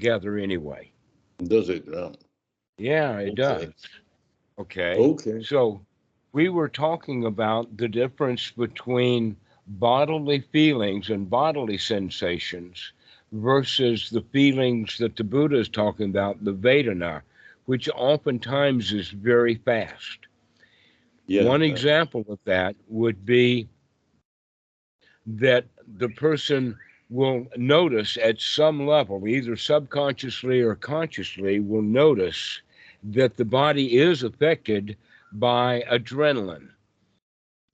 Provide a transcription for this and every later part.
together anyway. Does it? Yeah, it does. Okay. Okay. Okay. So we were talking about the difference between bodily feelings and bodily sensations versus the feelings that the Buddha is talking about, the Vedana, which oftentimes is very fast. Yeah. One example of that would be that the person will notice at some level, either subconsciously or consciously, will notice that the body is affected by adrenaline.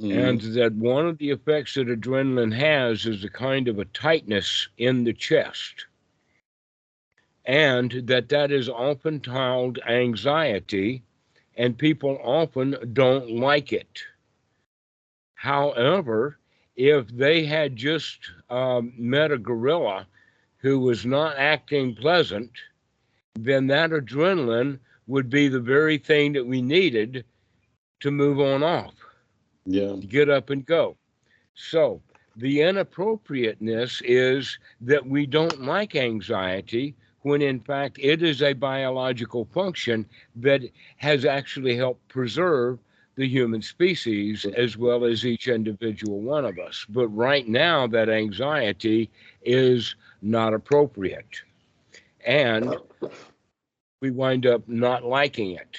And Mm. that one of the effects that adrenaline has is a kind of a tightness in the chest. And that is often called anxiety, and people often don't like it. However, if they had just met a gorilla who was not acting pleasant, then that adrenaline would be the very thing that we needed to move on off, Yeah. to get up and go. So the inappropriateness is that we don't like anxiety when in fact it is a biological function that has actually helped preserve the human species as well as each individual one of us. But right now, that anxiety is not appropriate. And we wind up not liking it.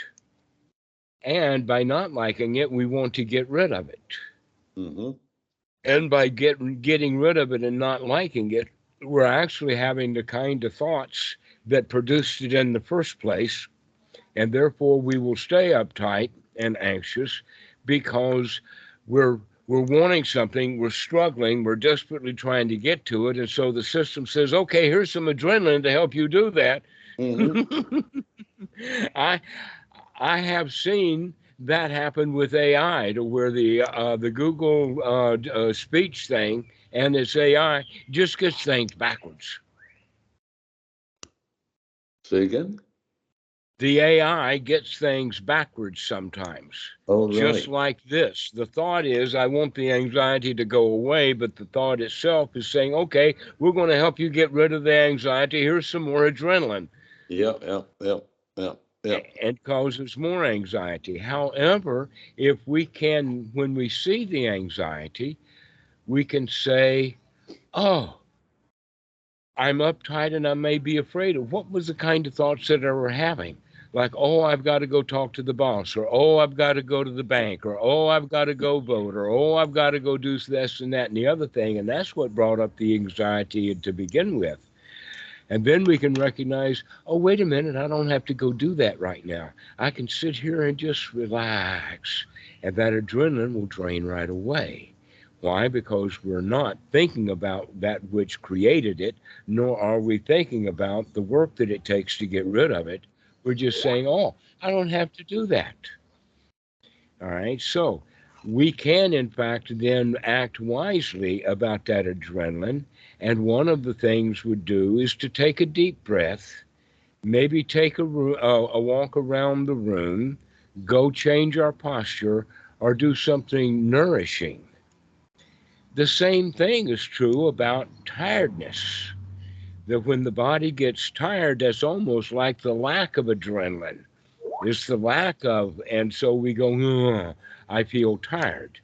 And by not liking it, we want to get rid of it. Mm-hmm. And by getting rid of it and not liking it, we're actually having the kind of thoughts that produced it in the first place. And therefore, we will stay uptight and anxious because we're we're wanting something, we're struggling, we're desperately trying to get to it, and so the system says, "Okay, here's some adrenaline to help you do that." Mm-hmm. I I have seen that happen with AI, to where the Google speech thing and its AI just gets things backwards. Say again? The AI gets things backwards sometimes. All Just right. like this. The thought is, I want the anxiety to go away, but the thought itself is saying, okay, we're going to help you get rid of the anxiety. Here's some more adrenaline, Yeah, yeah, yeah, yeah, yeah. and causes more anxiety. However, if we can, when we see the anxiety, we can say, oh, I'm uptight and I may be afraid of what was the kind of thoughts that I were having. Like, oh, I've got to go talk to the boss, or oh, I've got to go to the bank, or oh, I've got to go vote, or oh, I've got to go do this and that and the other thing. And that's what brought up the anxiety to begin with. And then we can recognize, oh, wait a minute, I don't have to go do that right now. I can sit here and just relax. And that adrenaline will drain right away. Why? Because we're not thinking about that which created it, nor are we thinking about the work that it takes to get rid of it. We're just saying, oh, I don't have to do that. All right. So we can, in fact, then act wisely about that adrenaline. And one of the things we do is to take a deep breath, maybe take a walk around the room, go change our posture, or do something nourishing. The same thing is true about tiredness. That when the body gets tired, that's almost like the lack of adrenaline. It's the lack of, and so we go, "Ugh, I feel tired."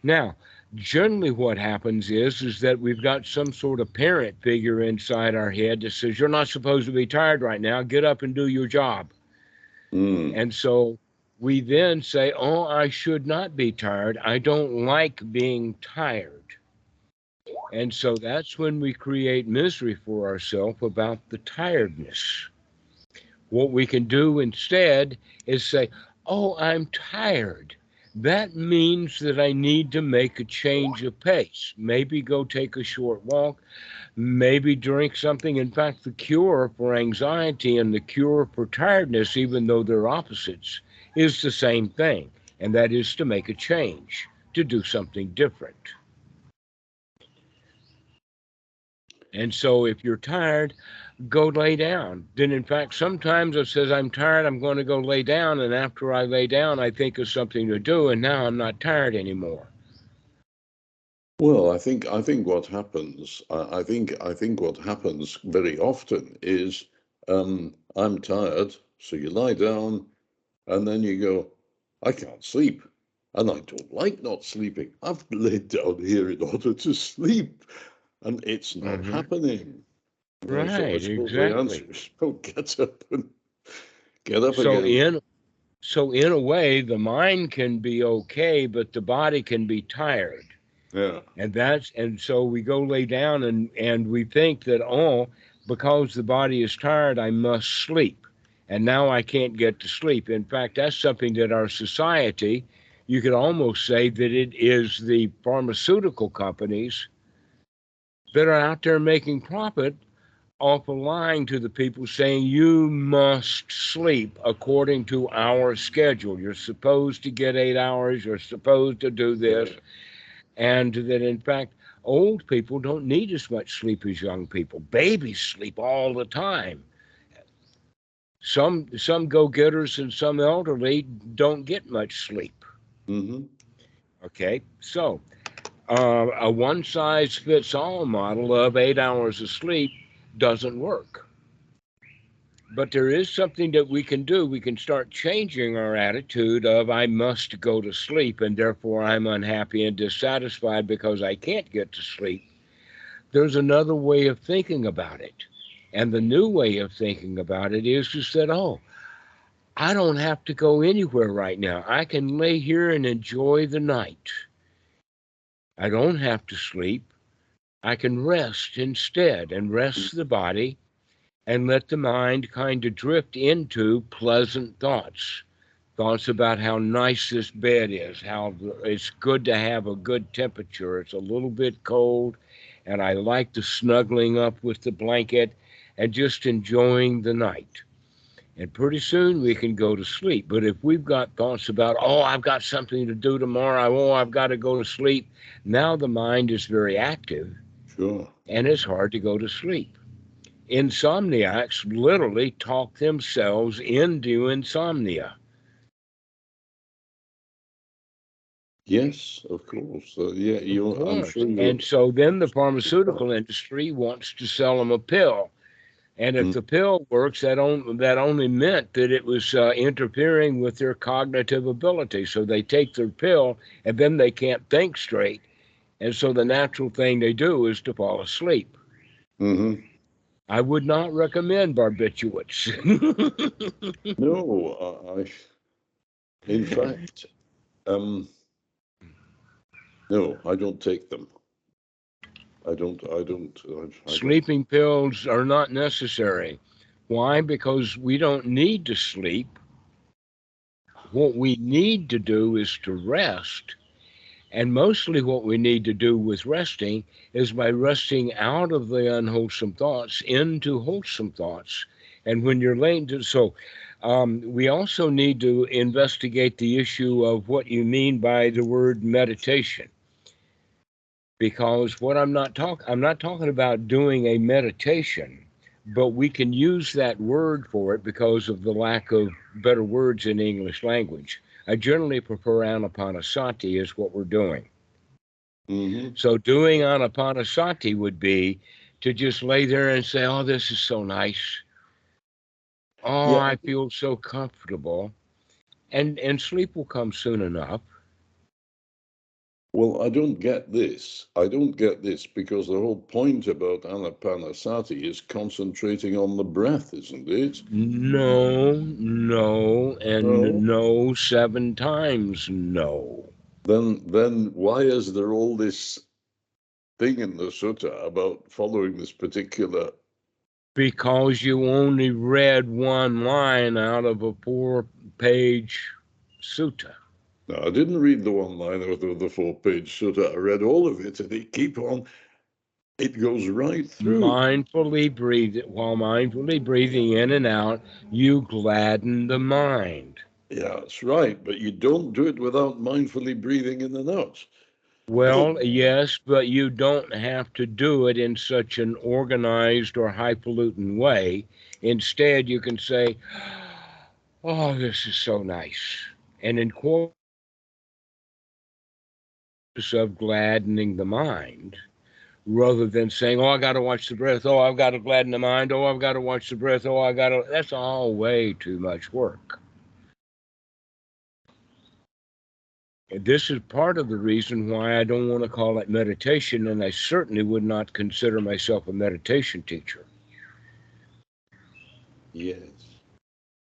Now, generally what happens is that we've got some sort of parent figure inside our head that says, you're not supposed to be tired right now. Get up and do your job. Mm. And so we then say, oh, I should not be tired. I don't like being tired. And so that's when we create misery for ourselves about the tiredness. What we can do instead is say, oh, I'm tired. That means that I need to make a change of pace. Maybe go take a short walk, maybe drink something. In fact, the cure for anxiety and the cure for tiredness, even though they're opposites, is the same thing, and that is to make a change, to do something different. And so if you're tired, go lay down. Then, in fact, sometimes it says, I'm tired, I'm going to go lay down. And after I lay down, I think of something to do, and now I'm not tired anymore. Well, I think what happens. I think what happens very often is I'm tired. So you lie down and then you go, I can't sleep. And I don't like not sleeping. I've laid down here in order to sleep. And it's not happening. So I Right, suppose the answer exactly. is, oh, get up and get up So again. in a way, the mind can be okay, but the body can be tired. Yeah. And so we go lay down and we think that, oh, because the body is tired, I must sleep. And now I can't get to sleep. In fact, that's something that our society, you could almost say that it is the pharmaceutical companies that are out there making profit off of lying to the people, saying you must sleep according to our schedule. You're supposed to get 8 hours, you're supposed to do this. Yeah. And that in fact, old people don't need as much sleep as young people. Babies sleep all the time. Some go-getters and some elderly don't get much sleep. Mm-hmm. Okay, so a one-size-fits-all model of 8 hours of sleep doesn't work. But there is something that we can do. We can start changing our attitude of I must go to sleep and therefore I'm unhappy and dissatisfied because I can't get to sleep. There's another way of thinking about it. And the new way of thinking about it is to say, oh, I don't have to go anywhere right now. I can lay here and enjoy the night. I don't have to sleep. I can rest instead and rest the body and let the mind kind of drift into pleasant thoughts. Thoughts about how nice this bed is, how it's good to have a good temperature. It's a little bit cold, and I like the snuggling up with the blanket and just enjoying the night. And pretty soon we can go to sleep. But if we've got thoughts about, oh, I've got something to do tomorrow, oh, I've got to go to sleep, now the mind is very active Sure. and it's hard to go to sleep. Insomniacs literally talk themselves into insomnia. Yes, of course. Yeah, Of I'm course. sure And you're so then the right. pharmaceutical industry wants to sell them a pill. And if Mm, the pill works, that only meant that it was interfering with their cognitive ability. So they take their pill and then they can't think straight. And so the natural thing they do is to fall asleep. mm-hmm. I would not recommend barbiturates. No, in fact, um, no, I don't take them. I don't. Sleeping pills are not necessary. Why? Because we don't need to sleep. What we need to do is to rest. And mostly what we need to do with resting is by resting out of the unwholesome thoughts into wholesome thoughts. And when you're laying to, so we also need to investigate the issue of what you mean by the word meditation. Because what I'm not talking about doing a meditation, but we can use that word for it because of the lack of better words in the English language. I generally prefer anapanasati is what we're doing. Mm-hmm. So doing anapanasati would be to just lay there and say, "Oh, this is so nice. Oh, Yeah. I feel so comfortable," and sleep will come soon enough. Well, I don't get this. I don't get this because the whole point about anapanasati is concentrating on the breath, isn't it? No, no, and No. no 7 times no. Then why is there all this thing in the sutta about following this particular? Because you only read one line out of a 4 page sutta. No, I didn't read the one line out of the 4-page sutta. I read all of it, and it goes right through. While mindfully breathing in and out, you gladden the mind. Yeah, that's right. But you don't do it without mindfully breathing in and out. Oh, Well, yes, but you don't have to do it in such an organized or highfalutin way. Instead, you can say, oh, this is so nice. And in course of gladdening the mind, rather than saying, oh, I got to watch the breath. Oh, I've got to gladden the mind. Oh, I've got to watch the breath. Oh, I got to. That's all way too much work. And this is part of the reason why I don't want to call it meditation, and I certainly would not consider myself a meditation teacher. Yes.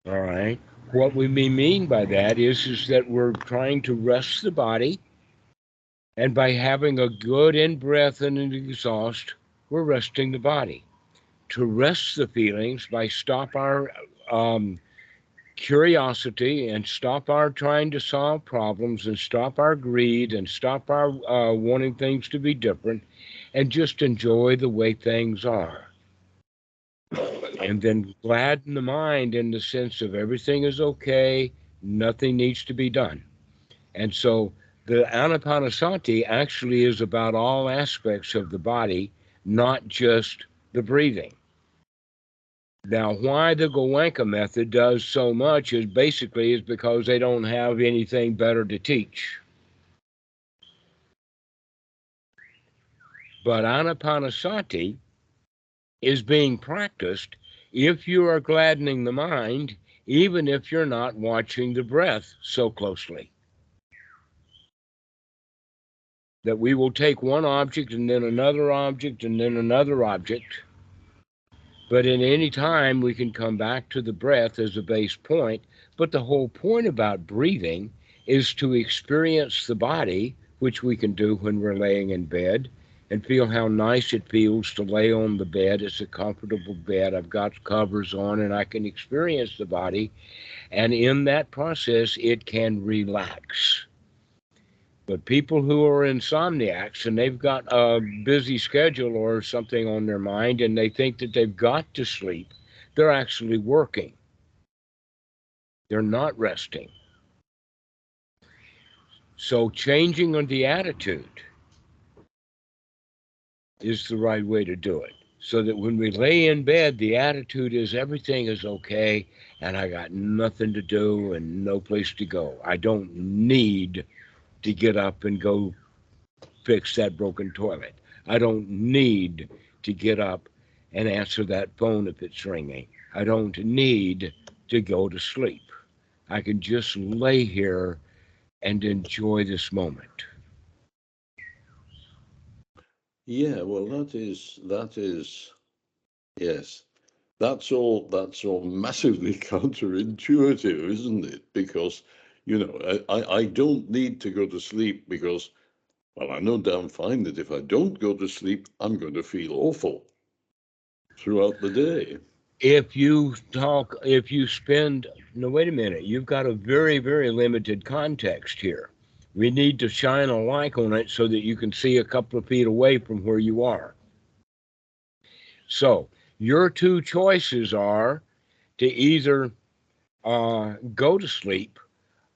All right. What we mean by that is that we're trying to rest the body, and by having a good in breath and an exhaust, we're resting the body. To rest the feelings by stop our curiosity and stop our trying to solve problems and stop our greed and stop our wanting things to be different and just enjoy the way things are. And then gladden the mind in the sense of everything is okay, nothing needs to be done. And so the anapanasati actually is about all aspects of the body, not just the breathing. Now, why the Goenka method does so much is because they don't have anything better to teach. But anapanasati is being practiced if you are gladdening the mind, even if you're not watching the breath so closely. That we will take one object and then another object and then another object. But in any time, we can come back to the breath as a base point. But the whole point about breathing is to experience the body, which we can do when we're laying in bed, and feel how nice it feels to lay on the bed. It's a comfortable bed. I've got covers on, and I can experience the body. And in that process, it can relax. But people who are insomniacs and they've got a busy schedule or something on their mind and they think that they've got to sleep, they're actually working. They're not resting. So changing on the attitude is the right way to do it. So that when we lay in bed, the attitude is everything is okay and I got nothing to do and no place to go. I don't need to get up and go fix that broken toilet. I don't need to get up and answer that phone if it's ringing. I don't need to go to sleep. I can just lay here and enjoy this moment. Yeah, well, yes, that's all massively counterintuitive, isn't it? Because, I don't need to go to sleep because, well, I know damn fine that if I don't go to sleep, I'm going to feel awful throughout the day. If you spend, no, wait a minute, you've got a very, very limited context here. We need to shine a light on it so that you can see a couple of feet away from where you are. So, your two choices are to either go to sleep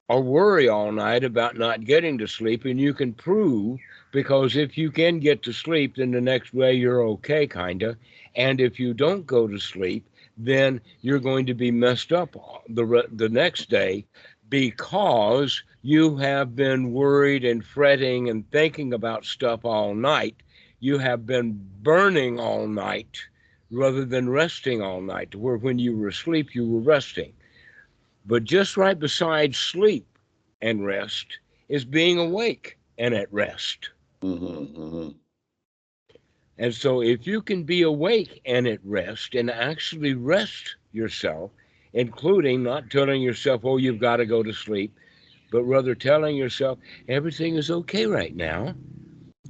or worry all night about not getting to sleep. And you can prove, because if you can get to sleep, then the next day you're okay, kind of. And if you don't go to sleep, then you're going to be messed up the next day because you have been worried and fretting and thinking about stuff all night. You have been burning all night rather than resting all night, where when you were asleep, you were resting. But just right beside sleep and rest is being awake and at rest. Mm-hmm, mm-hmm. And so if you can be awake and at rest and actually rest yourself, including not telling yourself, oh, you've got to go to sleep, but rather telling yourself, everything is okay right now.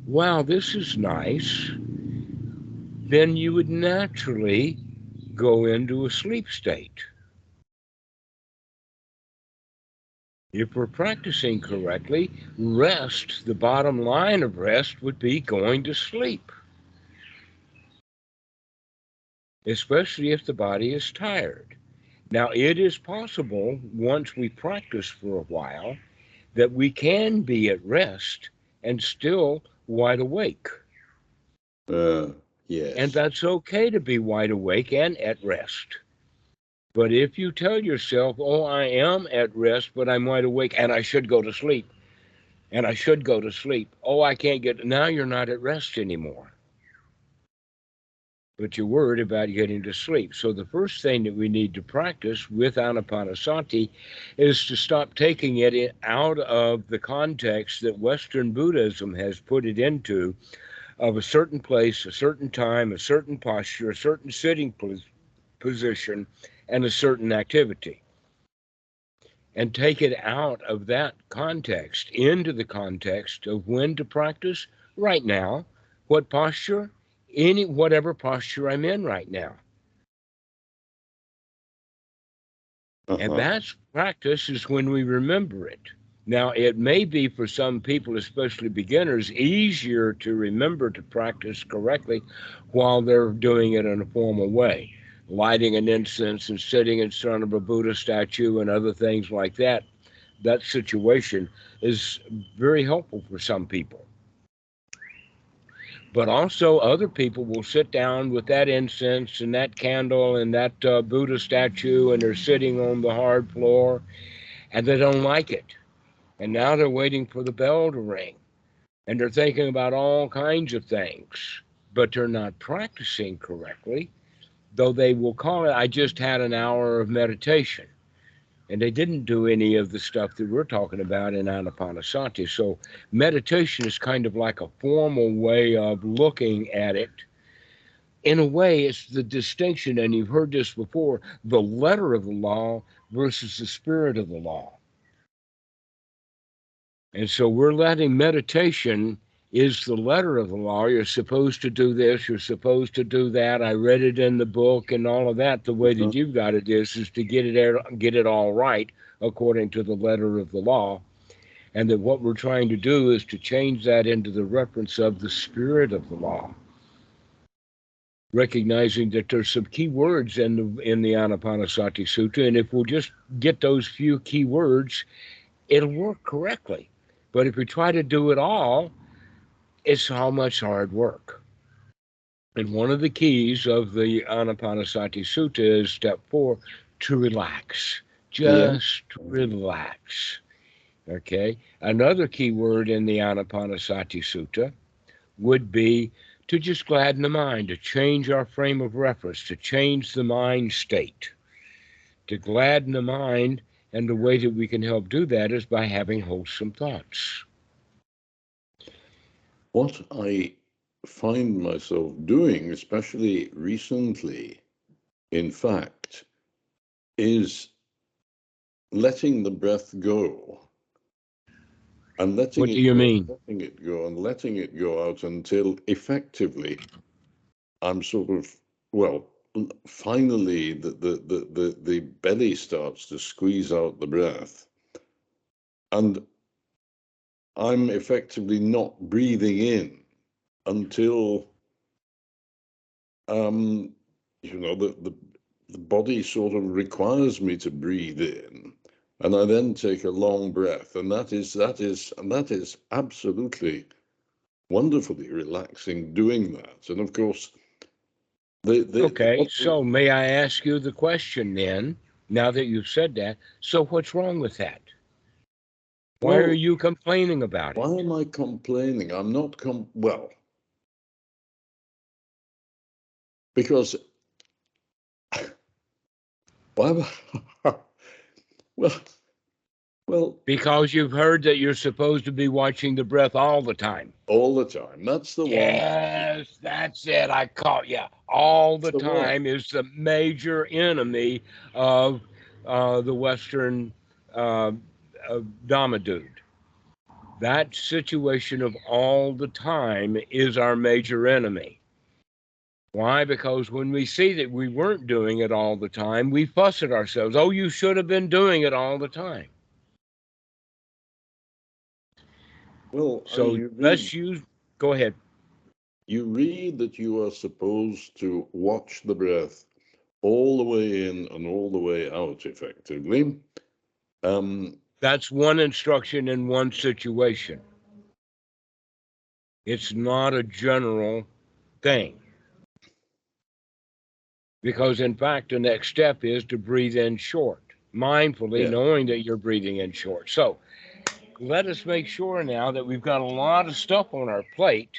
Wow, this is nice. Then you would naturally go into a sleep state. If we're practicing correctly, rest, the bottom line of rest would be going to sleep, especially if the body is tired. Now, it is possible, once we practice for a while, that we can be at rest and still wide awake. And Yes. that's okay to be wide awake and at rest. But if you tell yourself, oh, I am at rest, but I'm wide awake and I should go to sleep, and I should go to sleep. Oh, I can't get, now you're not at rest anymore. but you're worried about getting to sleep. So the first thing that we need to practice with Anapanasati is to stop taking it out of the context that Western Buddhism has put it into, of a certain place, a certain time, a certain posture, a certain sitting position, and a certain activity. And take it out of that context into the context of when to practice right now. What posture? Whatever posture I'm in right now. And Uh-huh. that's practice is when we remember it. Now, it may be for some people, especially beginners, easier to remember to practice correctly while they're doing it in a formal way, lighting an incense and sitting in front of a Buddha statue and other things like that. That situation is very helpful for some people. But also, other people will sit down with that incense and that candle and that Buddha statue, and they're sitting on the hard floor and they don't like it. And now they're waiting for the bell to ring and they're thinking about all kinds of things, but they're not practicing correctly, though they will call it, I just had an hour of meditation. And they didn't do any of the stuff that we're talking about in Anapanasati. So meditation is kind of like a formal way of looking at it. In a way, it's the distinction, and you've heard this before, the letter of the law versus the spirit of the law. And so we're letting meditation is the letter of the law. You're supposed to do this, you're supposed to do that. I read it in the book and all of that. The way Uh-huh. that you've got it is to get it all right according to the letter of the law. And that what we're trying to do is to change that into the reference of the spirit of the law, recognizing that there's some key words in the Anapanasati Sutta, and if we'll just get those few key words, it'll work correctly. But if we try to do it all, it's how much hard work. And one of the keys of the Anapanasati Sutta is step 4, to relax. Yeah. Just relax. Okay. Another key word in the Anapanasati Sutta would be to just gladden the mind, to change our frame of reference, to change the mind state, to gladden the mind. And the way that we can help do that is by having wholesome thoughts. What I find myself doing, especially recently, in fact, is letting the breath go and letting What do it you go, mean? letting it go, and letting it go out until effectively I'm sort of, well, finally the belly starts to squeeze out the breath. And I'm effectively not breathing in until um, the body sort of requires me to breathe in, and I then take a long breath, and that is absolutely wonderfully relaxing doing that. And of course, Okay, what so may I ask you the question then, now that you've said that? So what's wrong with that? Why are well, you complaining about why it? am I complaining? I'm not well, because why am I, well, well, Because you've heard that you're supposed to be watching the breath all the time. all the time. That's the one. Yes, that's it. I caught you. All That's the the one. time is the major enemy of the Western uh, Dhamma dude. That situation of all the time is our major enemy. Why? Because when we see that we weren't doing it all the time, we fuss at ourselves. Oh, you should have been doing it all the time. Well, So let's use, go ahead. you read that you are supposed to watch the breath all the way in and all the way out effectively. Um, That's one instruction in one situation. It's not a general thing. Because, in fact, the next step is to breathe in short, mindfully yeah. knowing that you're breathing in short. So let us make sure now that we've got a lot of stuff on our plate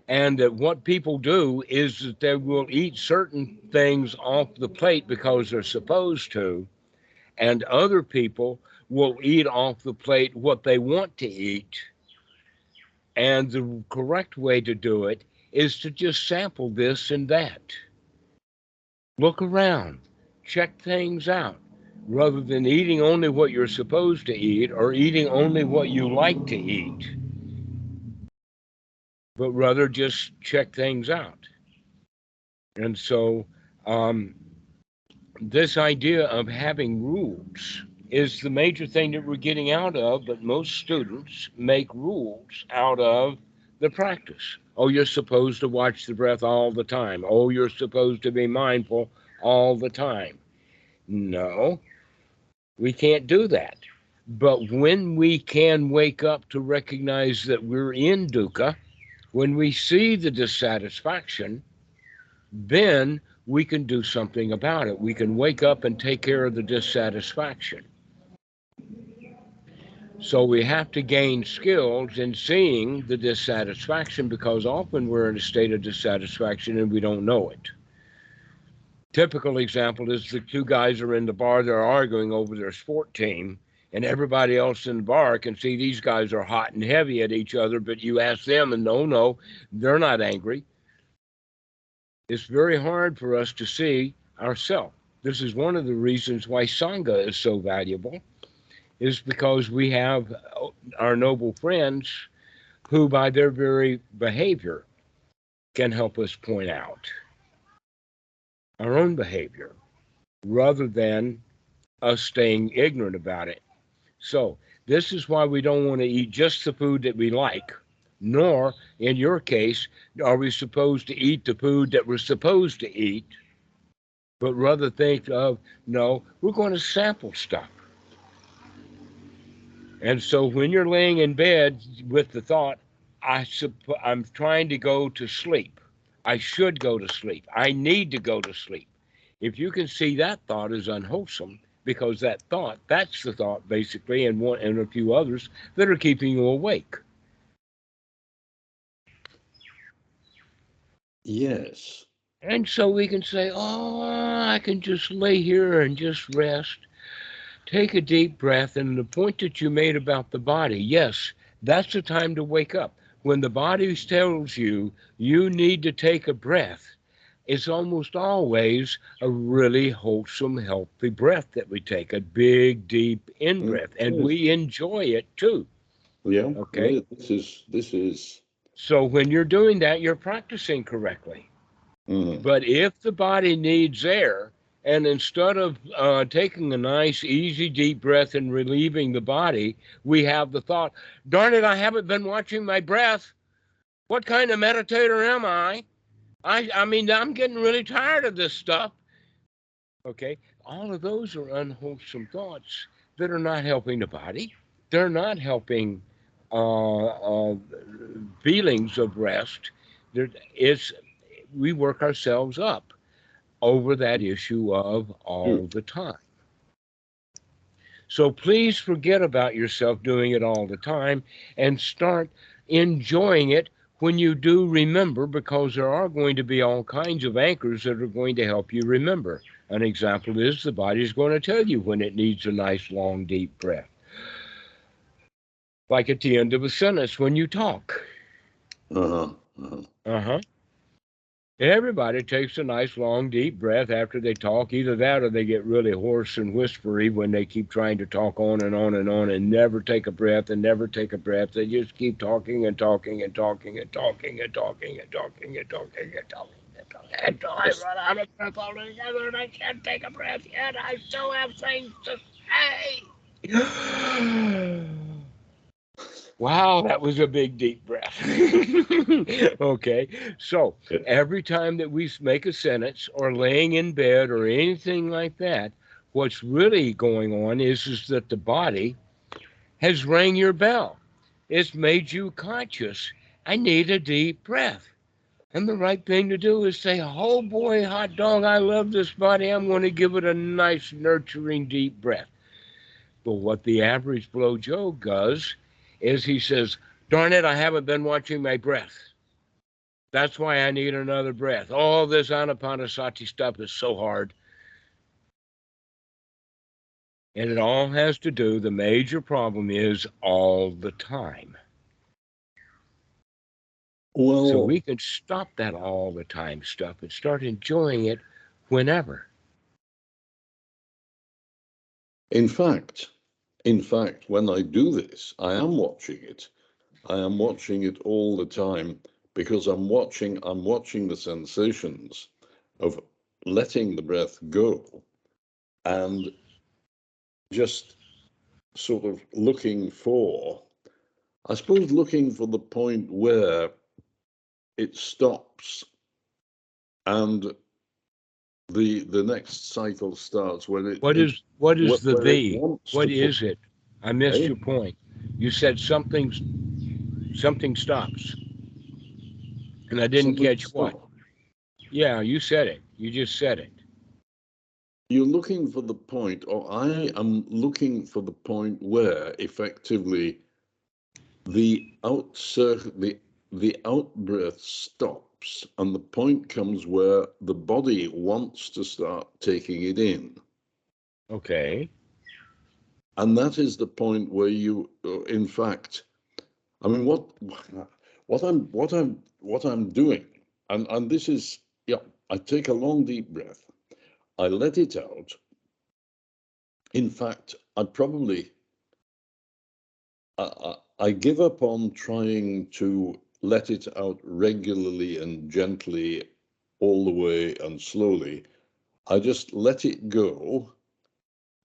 And that what people do is that they will eat certain things off the plate because they're supposed to, and other people will eat off the plate what they want to eat. And the correct way to do it is to just sample this and that. Look around, check things out, rather than eating only what you're supposed to eat or eating only what you like to eat, but rather just check things out. And so, um, this idea of having rules is the major thing that we're getting out of, but most students make rules out of the practice. Oh, you're supposed to watch the breath all the time. Oh, you're supposed to be mindful all the time. No, we can't do that. But when we can wake up to recognize that we're in dukkha, when we see the dissatisfaction, then we can do something about it. We can wake up and take care of the dissatisfaction. So we have to gain skills in seeing the dissatisfaction because often we're in a state of dissatisfaction and we don't know it. Typical example is the two guys are in the bar, they're arguing over their sport team, and everybody else in the bar can see these guys are hot and heavy at each other, but you ask them, and no, they're not angry. It's very hard for us to see ourselves. This is one of the reasons why Sangha is so valuable, is because we have our noble friends who, by their very behavior, can help us point out our own behavior rather than us staying ignorant about it. So, this is why we don't want to eat just the food that we like, nor, in your case, are we supposed to eat the food that we're supposed to eat, but rather think of, no, we're going to sample stuff. And so when you're laying in bed with the thought, I'm trying to go to sleep. I should go to sleep. I need to go to sleep. If you can see that thought as unwholesome, because that thought, that's the thought basically, and one and a few others that are keeping you awake. Yes. And so we can say, oh, I can just lay here and just rest. Take a deep breath, and the point that you made about the body, yes, that's the time to wake up. When the body tells you you need to take a breath, it's almost always a really wholesome, healthy breath that we take, a big, deep in breath, and Yes. we enjoy it too. Yeah. Okay. This is. So when you're doing that, you're practicing correctly. Mm, But if the body needs air, and instead of taking a nice, easy, deep breath and relieving the body, we have the thought, darn it, I haven't been watching my breath. What kind of meditator am I? I mean, I'm getting really tired of this stuff. Okay. All of those are unwholesome thoughts that are not helping the body. They're not helping feelings of rest. It's, we work ourselves up over that issue of mm, all the time. So please forget about yourself doing it all the time and start enjoying it when you do remember, because there are going to be all kinds of anchors that are going to help you remember. An example is the body's going to tell you when it needs a nice, long, deep breath. Like at the end of a sentence when you talk. uh-huh. Uh-huh. Uh huh. Everybody takes a nice long deep breath after they talk. Either that or they get really hoarse and whispery when they keep trying to talk on and on and on and never take a breath and never take a breath. They just keep talking and talking and talking and talking and talking and talking and talking and talking and talking until I Yes. run out of breath altogether and I can't take a breath yet. I still have things to say. Wow, that was a big deep breath. Okay, so Yeah. every time that we make a sentence or laying in bed or anything like that, what's really going on is that the body has rang your bell. It's made you conscious. I need a deep breath. And the right thing to do is say, oh boy, hot dog, I love this body. I'm going to give it a nice, nurturing, deep breath. But what the average blow Joe does is he says, darn it, I haven't been watching my breath. That's why I need another breath. All this anapanasati stuff is so hard. And it all has to do, the major problem is all the time. So Well, we can stop that all the time stuff and start enjoying it whenever. in fact, when I do this, I am watching it. I am watching it all the time because I'm watching the sensations of letting the breath go and just sort of looking for, I suppose, looking for the point where it stops and the next cycle starts when What is the where it the? wants to What put, is it? I missed eh? your point. You said something stops. And I didn't Something catch what. stop. Yeah, you said it. You just said it. You're looking for the point, or I am looking for the point where effectively the the out breath stops, and the point comes where the body wants to start taking it in, Okay. and that is the point where you, in fact, I mean, what I'm doing, and this is, yeah, I take a long deep breath, I let it out. In fact, I give up on trying to let it out regularly and gently all the way and slowly. I just let it go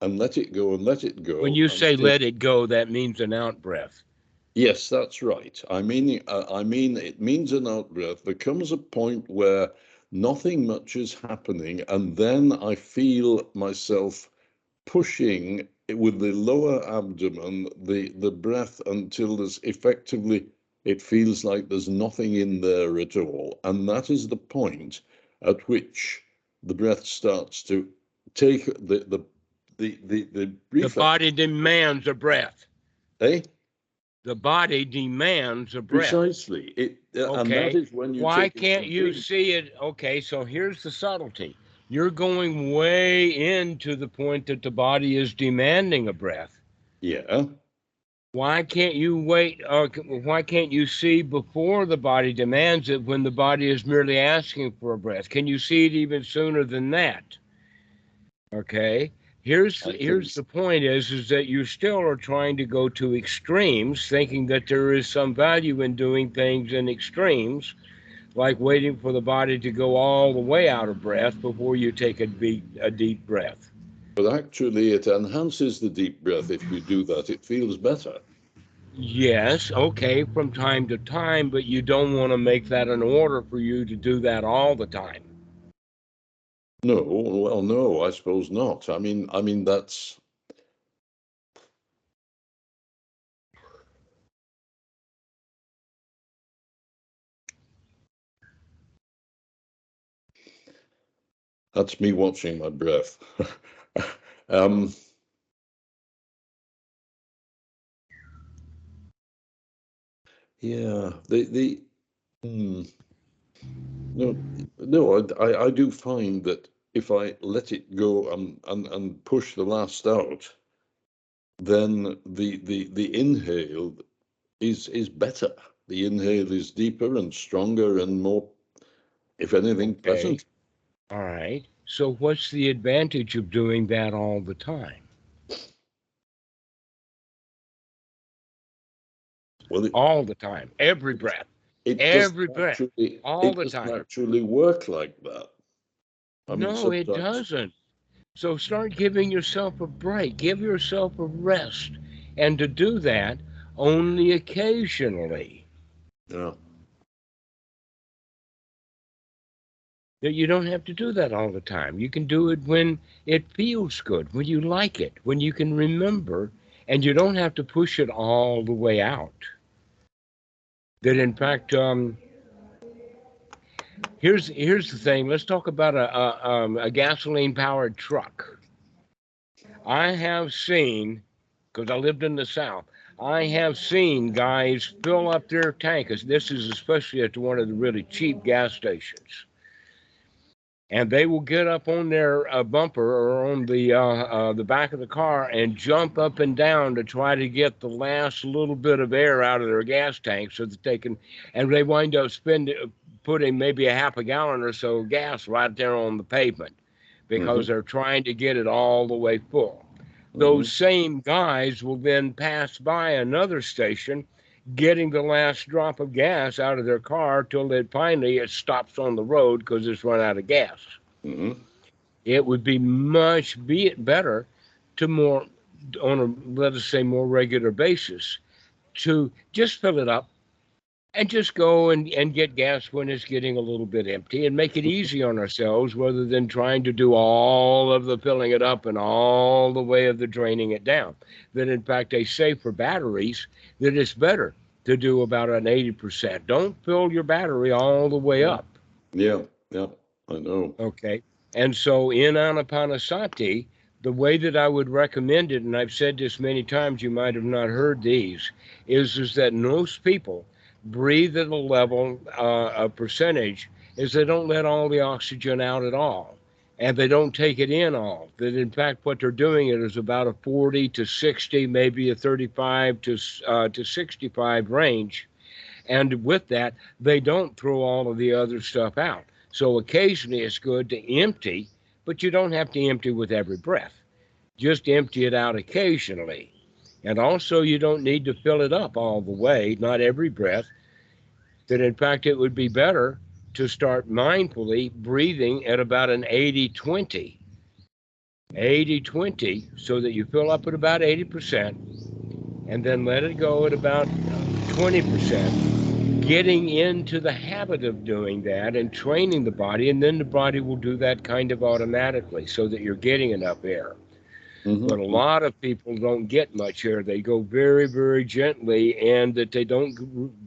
and let it go and let it When go you say until, let it go, that means an out breath. yes, that's right. I mean, it means an out breath. There comes a point where nothing much is happening, and then I feel myself pushing with the lower abdomen, the breath until there's effectively, it feels like there's nothing in there at all. And that is the point at which the breath starts to take the The reflex. body demands a breath. Eh? The body demands a breath. Precisely. And that Okay. is when you Why take it can't you complete. see it? Okay, so here's the subtlety. You're going way into the point that the body is demanding a breath. Yeah. Why can't you wait? Why can't you see before the body demands it when the body is merely asking for a breath? Can you see it even sooner than that? Okay. I think Here's the point is that you still are trying to go to extremes, thinking that there is some value in doing things in extremes, like waiting for the body to go all the way out of breath before you take a deep breath. but actually it enhances the deep breath if you do that. It feels better. Yes, okay, from time to time, but you don't want to make that an order for you to do that all the time. No, well, no, I suppose not. I mean that's me watching my breath. um, yeah, hmm, no, no, I do find that if I let it go and push the last out, then the inhale is better. The inhale is deeper and stronger and more, if anything, Okay, pleasant. all right. So, what's the advantage of doing that all the time? Well, All the time, every breath, all it the doesn't time. actually work like that. I mean, No, it sometimes, doesn't. So, start giving yourself a break, give yourself a rest. And to do that, only occasionally. yeah. That you don't have to do that all the time. You can do it when it feels good, when you like it, when you can remember, and you don't have to push it all the way out. That in fact, here's the thing. Let's talk about a gasoline powered truck. I have seen, because I lived in the South, I have seen guys fill up their tank. This is especially at one of the really cheap gas stations, and they will get up on their bumper or on the back of the car and jump up and down to try to get the last little bit of air out of their gas tank so that they can, and they wind up putting maybe a half a gallon or so of gas right there on the pavement because they're trying to get it all the way full. Those same guys will then pass by another station getting the last drop of gas out of their car till it stops on the road because it's run out of gas. It would be better to more on a, let us say, more regular basis to just fill it up and just go and get gas when it's getting a little bit empty and make it easy on ourselves rather than trying to do all of the filling it up and all the way of the draining it down. That in fact they say for batteries that it's better to do about an 80%. Don't fill your battery all the way up. Yeah, I know. Okay. And so in Anapanasati, the way that I would recommend it, and I've said this many times, you might have not heard these, is that most people breathe at a level, a percentage, is they don't let all the oxygen out at all. And they don't take it in all. That in fact, what they're doing is about a 40 to 60, maybe a 35 to 65 range. And with that, they don't throw all of the other stuff out. So occasionally it's good to empty, but you don't have to empty with every breath. Just empty it out occasionally. And also, you don't need to fill it up all the way, not every breath. That in fact, it would be better to start mindfully breathing at about an 80-20. 80-20, so that you fill up at about 80% and then let it go at about 20%. Getting into the habit of doing that and training the body, and then the body will do that kind of automatically so that you're getting enough air. But a lot of people don't get much air. They go very, very gently, and that they don't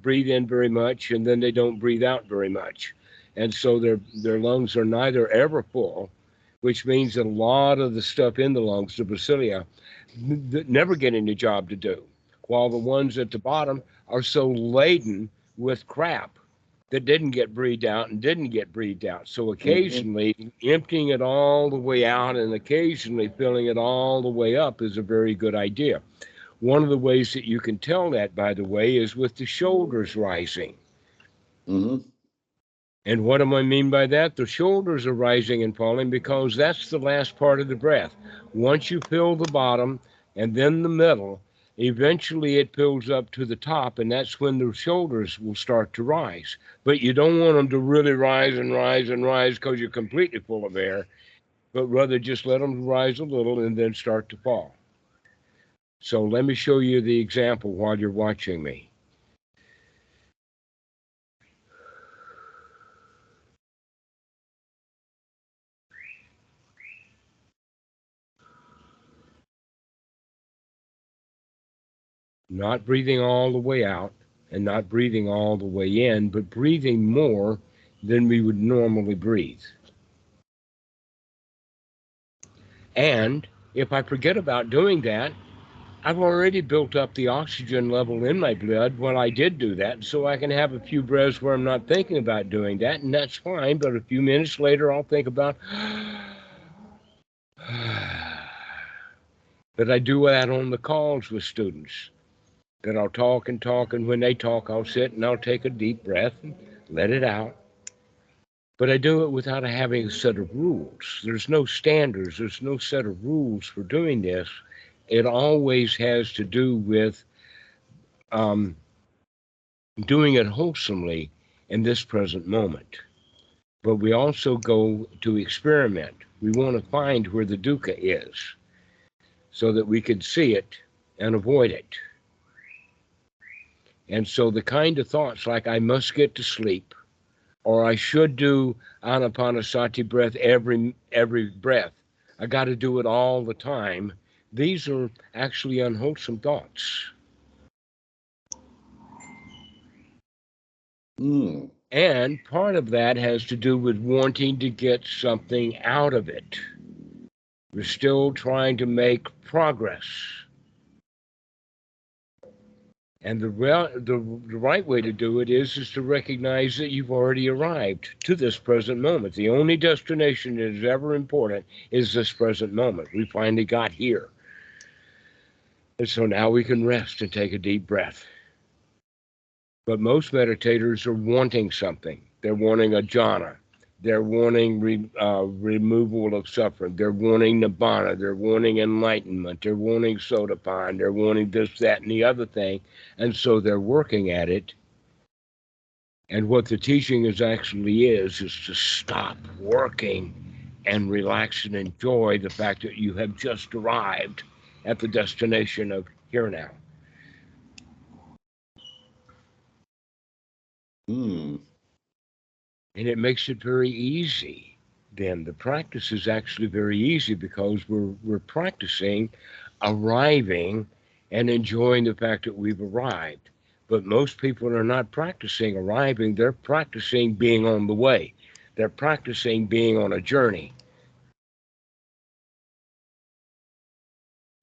breathe in very much, and then they don't breathe out very much. And so their lungs are neither ever full, which means that a lot of the stuff in the lungs, the bacillia, never get any job to do, while the ones at the bottom are so laden with crap that didn't get breathed out and didn't get breathed out. So occasionally emptying it all the way out and occasionally filling it all the way up is a very good idea. One of the ways that you can tell that, by the way, is with the shoulders rising. And what do I mean by that? The shoulders are rising and falling because that's the last part of the breath. Once you fill the bottom and then the middle, eventually it fills up to the top, and that's when the shoulders will start to rise. But you don't want them to really rise and rise and rise because you're completely full of air, but rather just let them rise a little and then start to fall. So let me show you the example while you're watching me. Not breathing all the way out and not breathing all the way in, but breathing more than we would normally breathe. And if I forget about doing that, I've already built up the oxygen level in my blood when I did do that, so I can have a few breaths where I'm not thinking about doing that, and that's fine. But a few minutes later, I'll think about, but I do that on the calls with students. That I'll talk and talk, and when they talk, I'll sit and I'll take a deep breath and let it out. But I do it without having a set of rules. There's no standards, there's no set of rules for doing this. It always has to do with doing it wholesomely in this present moment. But we also go to experiment. We want to find where the dukkha is so that we can see it and avoid it. And so the kind of thoughts like I must get to sleep, or I should do anapanasati breath every breath, I got to do it all the time, these are actually unwholesome thoughts. And part of that has to do with wanting to get something out of it. We're still trying to make progress. And the right way to do it is to recognize that you've already arrived to this present moment. The only destination that is ever important is this present moment. We finally got here. And so now we can rest and take a deep breath. But most meditators are wanting something. They're wanting a jhana. They're wanting removal of suffering. They're wanting nibbana. They're wanting enlightenment. They're wanting sotapan. They're wanting this, that, and the other thing. And so they're working at it. And what the teaching is to stop working and relax and enjoy the fact that you have just arrived at the destination of here now. Hmm. And it makes it very easy. Then the practice is actually very easy because we're practicing arriving and enjoying the fact that we've arrived. But most people are not practicing arriving, they're practicing being on the way. They're practicing being on a journey.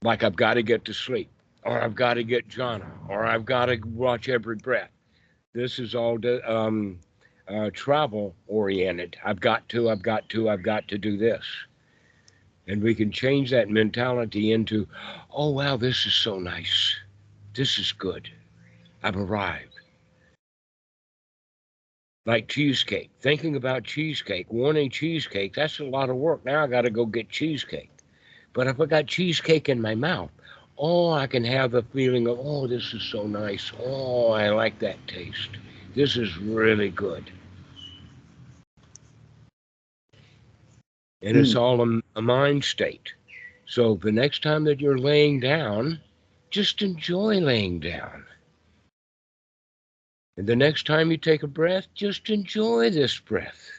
Like I've got to get to sleep, or I've got to get jhana, or I've got to watch every breath. This is all travel oriented. I've got to do this. And we can change that mentality into, oh, wow, this is so nice. This is good. I've arrived. Like cheesecake, thinking about cheesecake, wanting cheesecake, that's a lot of work. Now I got to go get cheesecake. But if I got cheesecake in my mouth, oh, I can have the feeling of, oh, this is so nice. Oh, I like that taste. This is really good. And it's all a mind state. So the next time that you're laying down, just enjoy laying down. And the next time you take a breath, just enjoy this breath.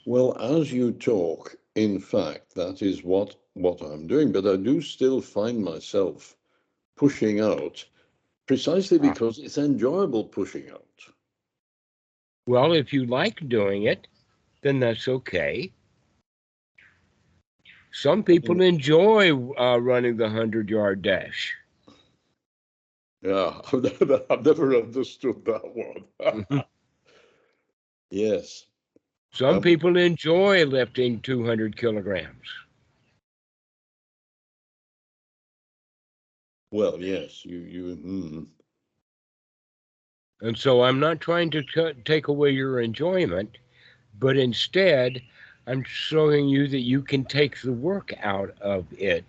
Well, as you talk, in fact, that is what I'm doing. But I do still find myself pushing out precisely because it's enjoyable pushing out. Well, if you like doing it, then that's okay. Some people enjoy running the 100-yard dash. Yeah, I've never understood that one. Yes. Some people enjoy lifting 200 kilograms. Well, yes, you. And so I'm not trying to take away your enjoyment, but instead, I'm showing you that you can take the work out of it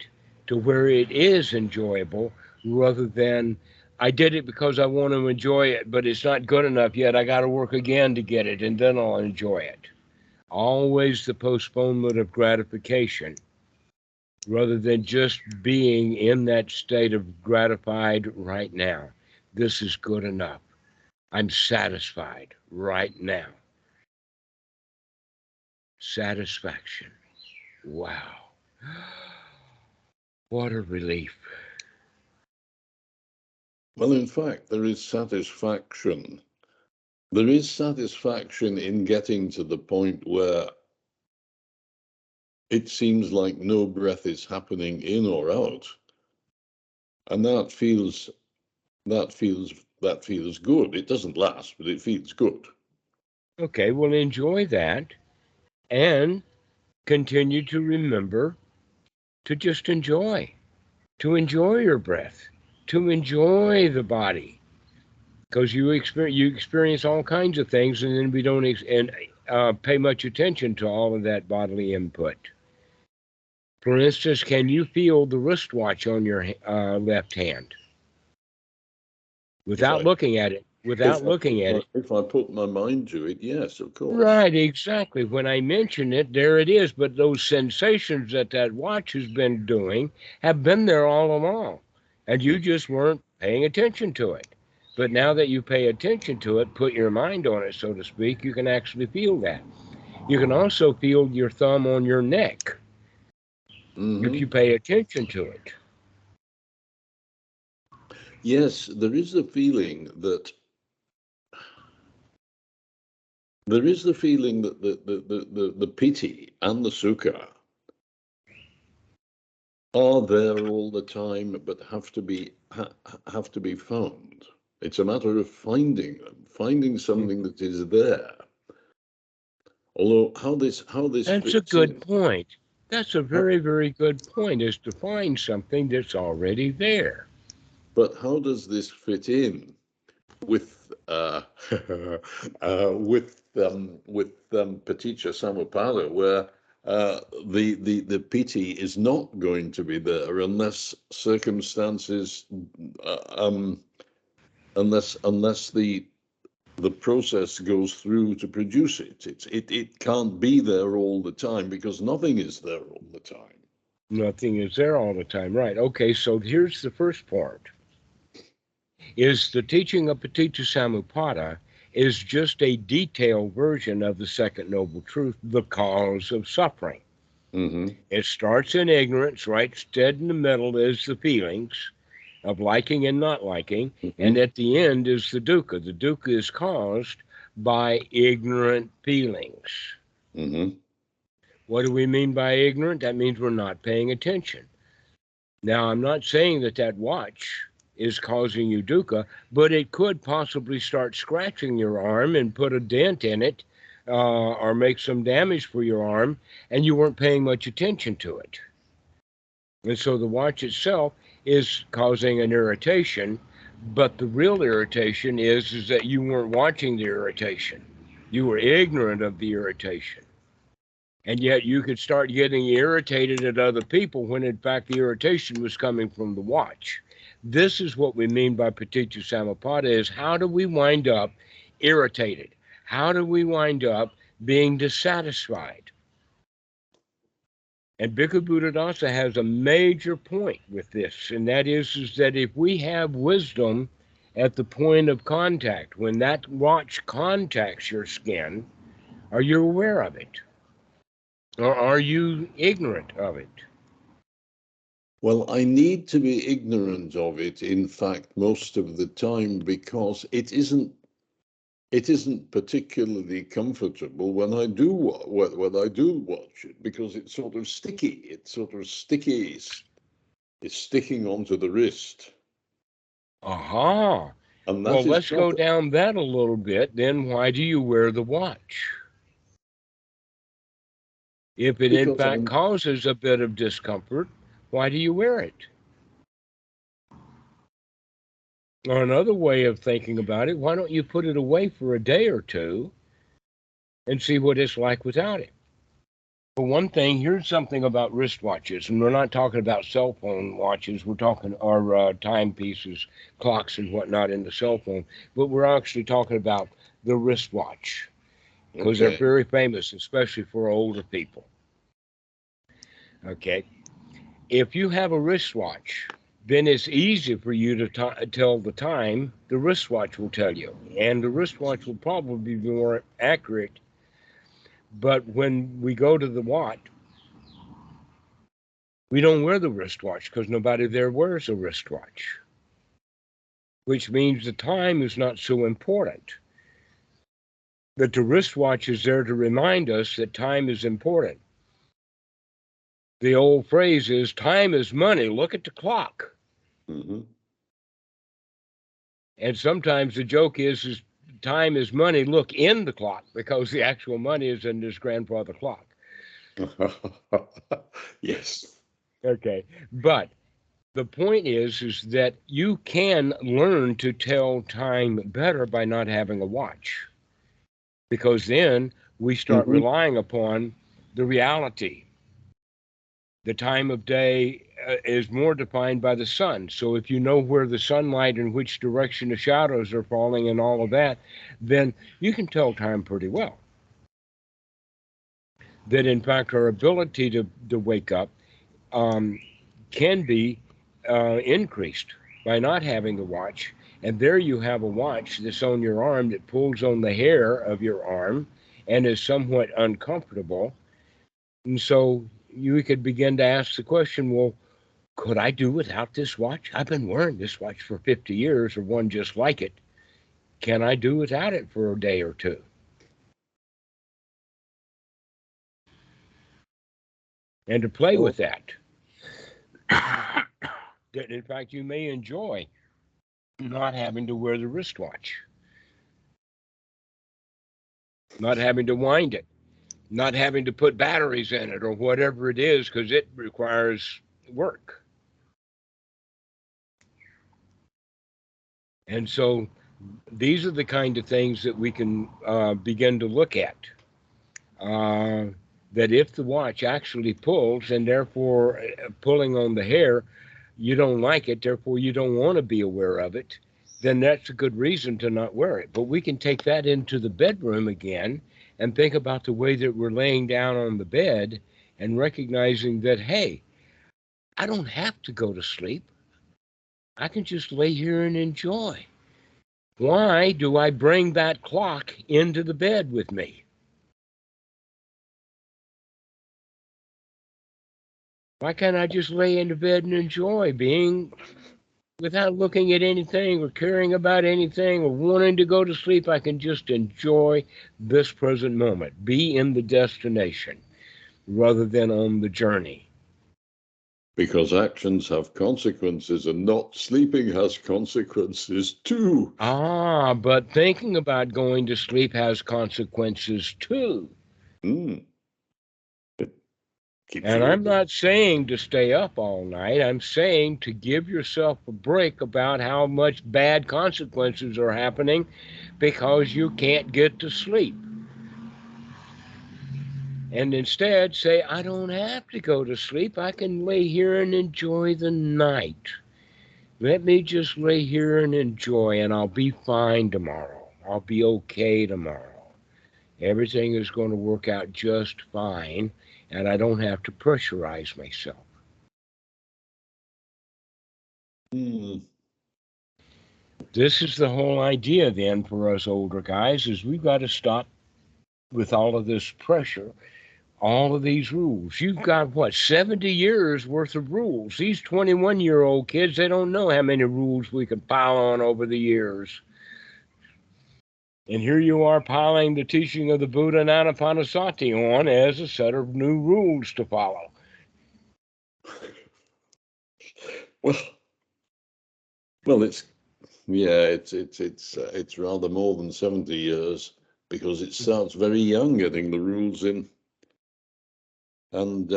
to where it is enjoyable rather than I did it because I want to enjoy it, but it's not good enough yet. I got to work again to get it, and then I'll enjoy it. Always the postponement of gratification rather than just being in that state of gratified right now. This is good enough. I'm satisfied right now. Satisfaction. Wow. What a relief. Well, in fact, there is satisfaction. There is satisfaction in getting to the point where it seems like no breath is happening in or out. And that feels good. It doesn't last, but it feels good. Okay, well, enjoy that and continue to remember to just enjoy, to enjoy your breath, to enjoy the body. Because you experience all kinds of things, and then we don't pay much attention to all of that bodily input. For instance, can you feel the wristwatch on your left hand without looking at it? Without looking at it. If I put my mind to it, yes, of course. Right, exactly. When I mention it, there it is. But those sensations that watch has been doing have been there all along, and you just weren't paying attention to it. But now that you pay attention to it, put your mind on it, so to speak, you can actually feel that. You can also feel your thumb on your neck if you pay attention to it. Yes, there is the feeling that the piti and the sukha are there all the time, but have to be found. It's a matter of finding them, finding something that is there. Although how this That's a fits good in, point. That's a how, very, very good point, is to find something that's already there. but how does this fit in with Paticca Samuppada, where the piti is not going to be there unless circumstances, uh, um, unless the process goes through to produce it. It can't be there all the time because nothing is there all the time. Nothing is there all the time. Right. Okay, so here's the first part. Is the teaching of Paticca Samuppada is just a detailed version of the second noble truth, the cause of suffering. Mm-hmm. It starts in ignorance, right? Dead in the middle is the feelings of liking and not liking, Mm-hmm. and at the end is the dukkha. The dukkha is caused by ignorant feelings. Mm-hmm. What do we mean by ignorant? That means we're not paying attention. Now, I'm not saying that that watch is causing you dukkha, but it could possibly start scratching your arm and put a dent in it, or make some damage for your arm, and you weren't paying much attention to it. And so the watch itself is causing an irritation, but the real irritation is that you weren't watching the irritation. You were ignorant of the irritation. And yet you could start getting irritated at other people when in fact the irritation was coming from the watch. This is what we mean by Paticca Samuppada, is how do we wind up irritated? How do we wind up being dissatisfied? And Bhikkhu Buddhadasa has a major point with this, and that is that if we have wisdom at the point of contact, when that watch contacts your skin, are you aware of it? Or are you ignorant of it? Well, I need to be ignorant of it, in fact, most of the time, because it isn't particularly comfortable when I do watch it, because it's sort of sticky. It's sort of sticky. It's sticking onto the wrist, Aha. and Well, that is let's not go down that a little bit. Then why do you wear the watch? If it in because fact I'm causes a bit of discomfort, why do you wear it? Or another way of thinking about it, why don't you put it away for a day or two and see what it's like without it? For one thing, here's something about wristwatches, and we're not talking about cell phone watches. We're talking our timepieces, clocks, and whatnot in the cell phone, but we're actually talking about the wristwatch because they're okay. very famous, especially for older people. Okay, if you have a wristwatch, then it's easy for you to tell the time. The wristwatch will tell you, and the wristwatch will probably be more accurate. But when we go to the watch, we don't wear the wristwatch because nobody there wears a wristwatch, which means the time is not so important. But the wristwatch is there to remind us that time is important. The old phrase is time is money, look at the clock. Mm-hmm. And sometimes the joke is time is money, look in the clock, because the actual money is in this grandfather clock. Yes. Okay. But the point is that you can learn to tell time better by not having a watch, because then we start Mm-hmm. relying upon the reality. The time of day is more defined by the sun. So if you know where the sunlight and which direction the shadows are falling and all of that, then you can tell time pretty well. That in fact our ability to wake up um, can be increased by not having the watch. And there you have a watch that's on your arm that pulls on the hair of your arm and is somewhat uncomfortable. And so you could begin to ask the question, well, could I do without this watch? I've been wearing this watch for 50 years or one just like it. Can I do without it for a day or two? And to play Well, with that. that in fact you may enjoy not having to wear the wristwatch, not having to wind it, not having to put batteries in it or whatever it is, because it requires work. And so these are the kind of things that we can begin to look at. Uh, that if the watch actually pulls and therefore pulling on the hair, you don't like it, therefore you don't want to be aware of it, then that's a good reason to not wear it. But we can take that into the bedroom again and think about the way that we're laying down on the bed and recognizing that, hey, I don't have to go to sleep. I can just lay here and enjoy. Why do I bring that clock into the bed with me? Why can't I just lay in the bed and enjoy being without looking at anything or caring about anything or wanting to go to sleep? I can just enjoy this present moment, be in the destination rather than on the journey. Because actions have consequences and not sleeping has consequences too. Ah, but thinking about going to sleep has consequences too. Mm. It keeps And you I'm up. not saying to stay up all night. I'm saying to give yourself a break about how much bad consequences are happening because you can't get to sleep. And instead say, I don't have to go to sleep. I can lay here and enjoy the night. Let me just lay here and enjoy, and I'll be fine tomorrow. I'll be okay tomorrow. Everything is going to work out just fine, and I don't have to pressurize myself. Mm. This is the whole idea then for us older guys is we've got to stop with all of this pressure, all of these rules. You've got what, 70 years worth of rules. These 21-year-old kids, they don't know how many rules we can pile on over the years. And here you are piling the teaching of the Buddha and Anapanasati on as a set of new rules to follow. Well, it's it's rather more than 70 years because it starts very young getting the rules in, and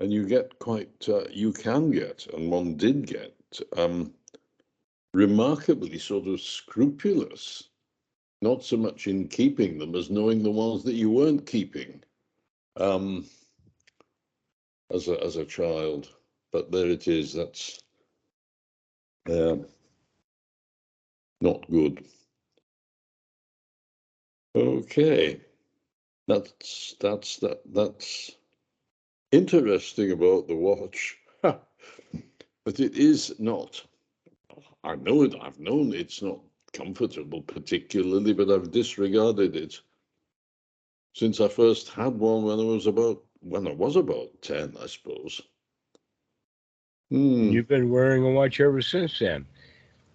you get you can get, and one did get remarkably sort of scrupulous, not so much in keeping them as knowing the ones that you weren't keeping um, as a child. But there it is. That's not good. Okay, that's interesting about the watch. But it is not. I know it. I've known it's not comfortable particularly, but I've disregarded it since I first had one when I was about 10, I suppose. And you've been wearing a watch ever since then.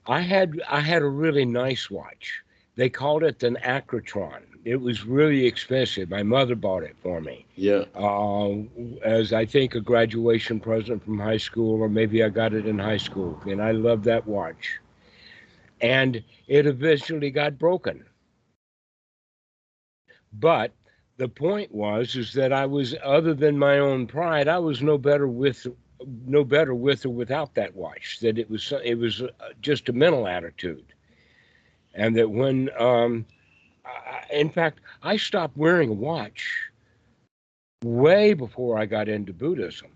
I had a really nice watch. They called it an Acrotron. It was really expensive. My mother bought it for me. Yeah. As I think a graduation present from high school, or maybe I got it in high school, and I loved that watch. And it eventually got broken. But the point was is that I was, other than my own pride, I was no better with or without that watch. That it was just a mental attitude, and that when in fact I stopped wearing a watch way before I got into Buddhism.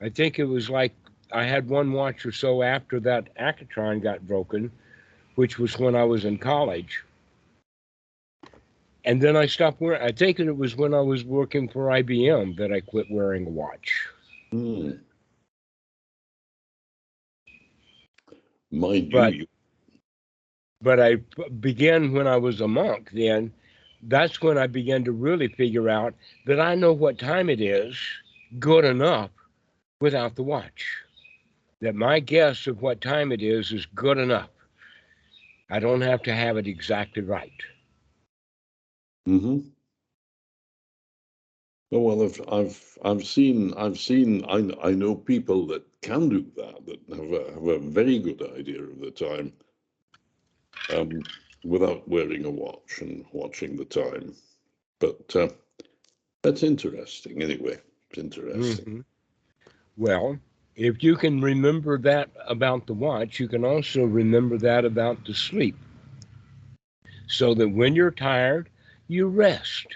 I think it was like I had one watch or so after that Akatron got broken, which was when I was in college. And then I stopped wearing. I think it was when I was working for IBM that I quit wearing a watch. Mm. Mind But you, but I began when I was a monk. Then that's when I began to really figure out that I know what time it is good enough without the watch. That my guess of what time it is good enough. I don't have to have it exactly right. mm-hmm. Oh, well, I know people that can do that, that have a very good idea of the time, without wearing a watch and watching the time. But that's interesting anyway. It's interesting. Hmm. Well, if you can remember that about the watch, you can also remember that about the sleep. So that when you're tired, you rest.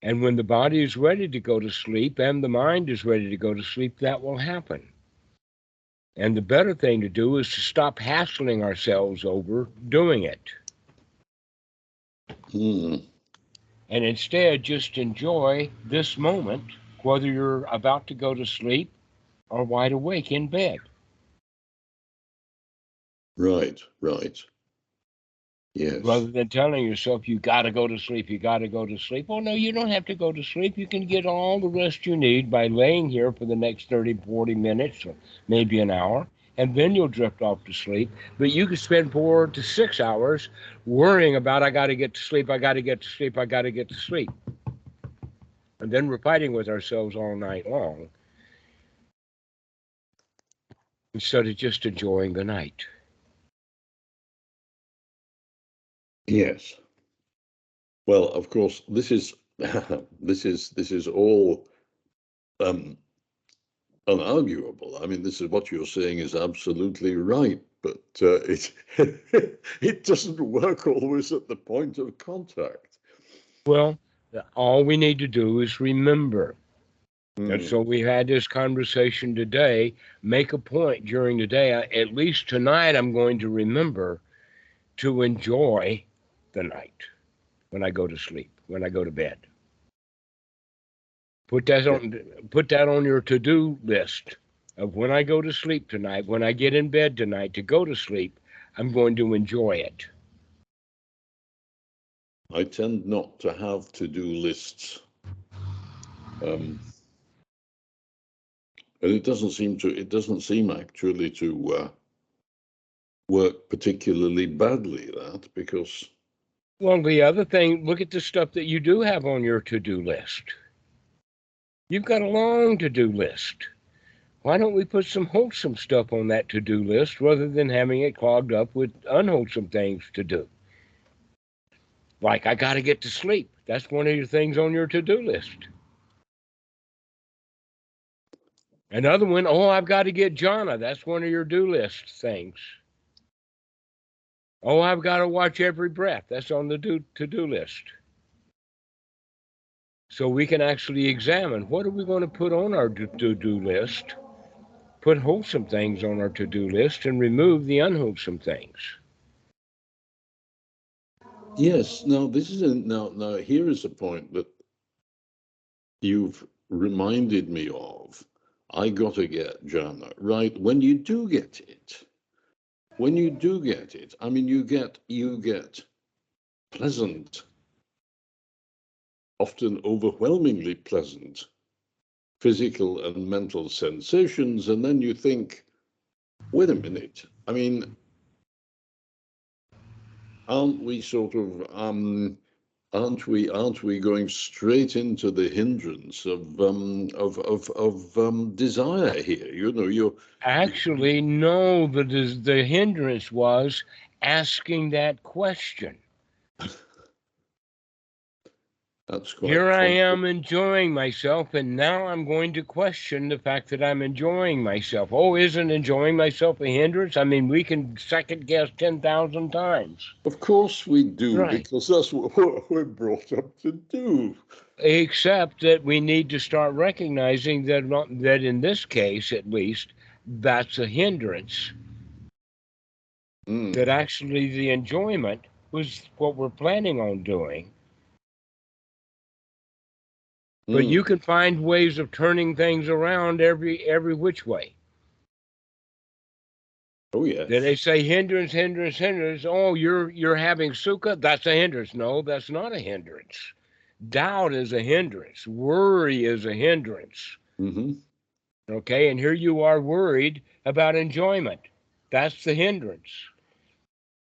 And when the body is ready to go to sleep and the mind is ready to go to sleep, that will happen. And the better thing to do is to stop hassling ourselves over doing it. Hmm. And instead just enjoy this moment, whether you're about to go to sleep or wide awake in bed. Right, right. Yes. Rather than telling yourself you got to go to sleep, you got to go to sleep. Oh, no, you don't have to go to sleep. You can get all the rest you need by laying here for the next 30, 40 minutes or maybe an hour, and then you'll drift off to sleep. But you could spend 4 to 6 hours worrying about, I got to get to sleep, I got to get to sleep, I got to get to sleep. And then we're fighting with ourselves all night long instead of just enjoying the night. Yes. Well, of course, this is this is all um, unarguable. I mean, this is what you're saying is absolutely right, but it it doesn't work always at the point of contact. Well, all we need to do is remember. And Hmm. so we had this conversation today. Make a point during the day. At least tonight, I'm going to remember to enjoy the night when I go to sleep, when I go to bed. Put that Yeah, on. Put that on your to-do list of when I go to sleep tonight. When I get in bed tonight to go to sleep, I'm going to enjoy it. I tend not to have to-do lists, um, and it doesn't seem actually to work particularly badly, that, because Well, the other thing, look at the stuff that you do have on your to-do list. You've got a long to-do list. Why don't we put some wholesome stuff on that to do list rather than having it clogged up with unwholesome things to do? Like, I got to get to sleep. That's one of your things on your to do list. Another one, oh, I've got to get jhana. That's one of your do list things. Oh, I've got to watch every breath. That's on the to do list. So we can actually examine what are we going to put on our to do list, put wholesome things on our to do list, and remove the unwholesome things. yes. Now this is now here is a point that you've reminded me of. I got to get jhana, right? When you do get it, I mean, you get pleasant, often overwhelmingly pleasant physical and mental sensations, and then you think, wait a minute. I mean, aren't we sort of aren't we going straight into the hindrance of desire here? You know, Actually, no, the hindrance was asking that question. that's quite Here I contrary. am enjoying myself, and now I'm going to question the fact that I'm enjoying myself. Oh, isn't enjoying myself a hindrance? I mean, we can second guess 10,000 times. Of course we do, Right. because that's what we're brought up to do. Except that we need to start recognizing that, that in this case, at least, that's a hindrance. That Mm, actually the enjoyment was what we're planning on doing. But you mm. can find ways of turning things around every which way. Oh Then they yes. say hindrance, hindrance, hindrance. Oh, you're having sukha. That's a hindrance. No, that's not a hindrance. Doubt is a hindrance. Worry is a hindrance. Hmm. Okay, and here you are worried about enjoyment. That's the hindrance.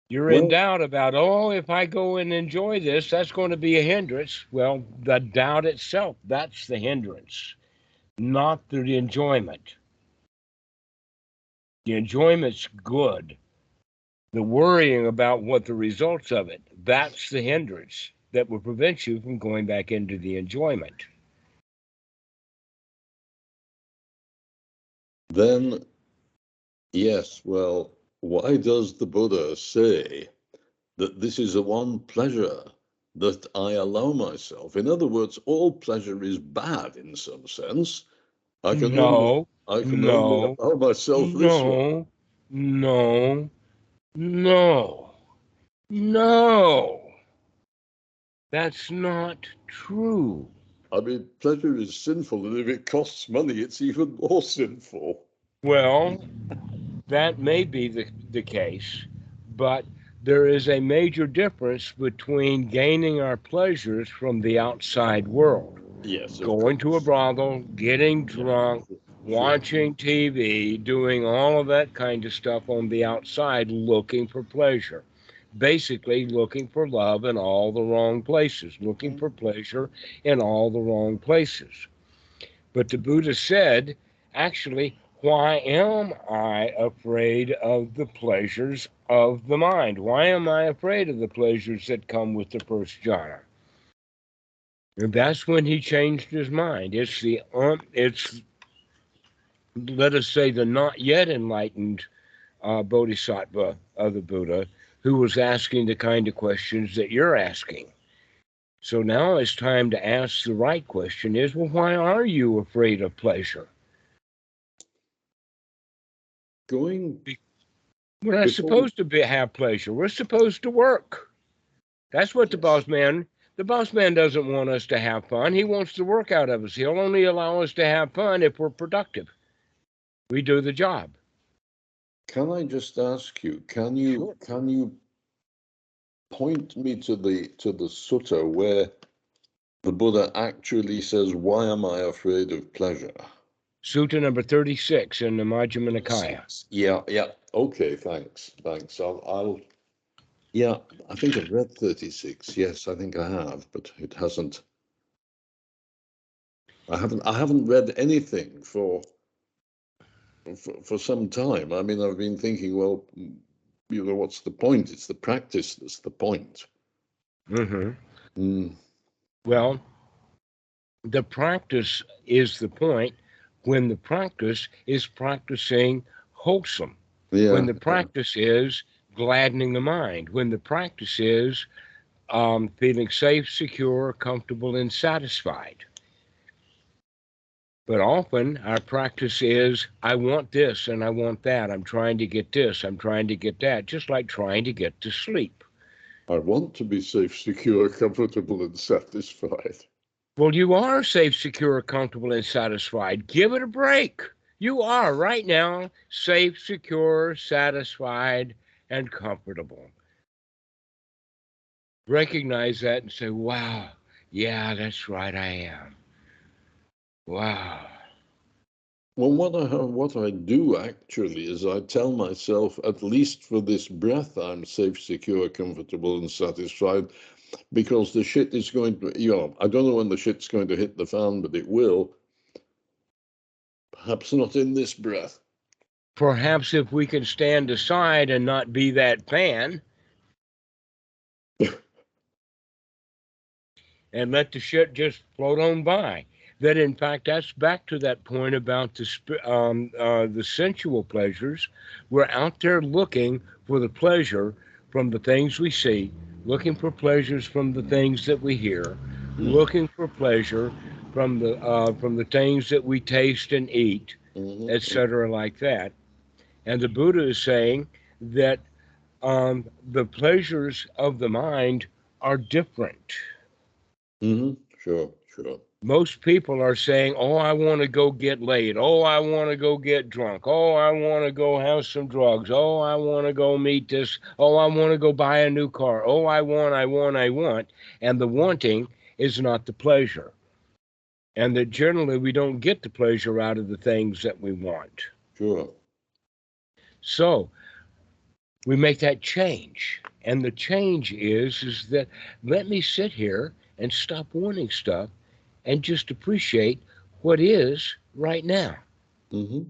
You're in Well, doubt about, oh, if I go and enjoy this, that's going to be a hindrance. Well, the doubt itself, that's the hindrance, not the enjoyment. The enjoyment's good. The worrying about what the results of it, that's the hindrance that will prevent you from going back into the enjoyment. then, yes, well, why does the Buddha say that this is the one pleasure that I allow myself? In other words, all pleasure is bad in some sense. I can only No, I can only no, allow myself this one. no, no, no, no. That's not true. I mean, pleasure is sinful, and if it costs money, it's even more sinful. Well, that may be the case, but there is a major difference between gaining our pleasures from the outside world, Yes, of going to a course. brothel, getting Yeah, drunk, sure. watching TV, doing all of that kind of stuff on the outside, looking for pleasure. Basically, looking for love in all the wrong places, looking for pleasure in all the wrong places. But the Buddha said, actually, why am I afraid of the pleasures of the mind? Why am I afraid of the pleasures that come with the first jhana? And that's when he changed his mind. It's let us say the not yet enlightened bodhisattva of the Buddha who was asking the kind of questions that you're asking. So now it's time to ask the right question: is, well, why are you afraid of pleasure? Going We're not before we, supposed to have pleasure. We're supposed to work. That's what yes. the boss man doesn't want us to have fun. He wants the work out of us. He'll only allow us to have fun if we're productive. We do the job. Can I just ask you, Sure. can you point me to the sutta where the Buddha actually says, "Why am I afraid of pleasure?" Sutta number 36 in the Majjhima Nikaya. Yeah, yeah. Okay, thanks, thanks. Yeah, I think I've read 36. Yes, I think I have, but it hasn't. I haven't read anything for some time. I mean, I've been thinking, well, what's the point? It's the practice that's the point. Mm-hmm. Mm, Well, the practice is the point when the practice is practicing wholesome, when yeah, the practice is gladdening the mind, when the practice is feeling safe, secure, comfortable, and satisfied. But often our practice is, I want this and I want that. I'm trying to get this. I'm trying to get that, just like trying to get to sleep. I want to be safe, secure, comfortable, and satisfied. Well, you are safe, secure, comfortable, and satisfied. Give it a break. You are right now safe, secure, satisfied, and comfortable. Recognize that and say, wow, yeah, that's right, I am. Wow. Well, what I do actually is I tell myself, at least for this breath, I'm safe, secure, comfortable, and satisfied, because the shit is going to, I don't know when the shit's going to hit the fan, but it will. Perhaps not in this breath. Perhaps if we can stand aside and not be that fan and let the shit just float on by. That in fact, that's back to that point about the sensual pleasures. We're out there looking for the pleasure from the things we see, looking for pleasures from the things that we hear, Mm, looking for pleasure from the things that we taste and eat, mhm, etc., like that. And the Buddha is saying that the pleasures of the mind are different. sure, sure. Most people are saying, oh, I want to go get laid. Oh, I want to go get drunk. Oh, I want to go have some drugs. Oh, I want to go meet this. Oh, I want to go buy a new car. Oh, I want, I want, I want. And the wanting is not the pleasure. And that generally we don't get the pleasure out of the things that we want. Sure. So we make that change. And the change is that let me sit here and stop wanting stuff and just appreciate what is right now. Mm-hmm.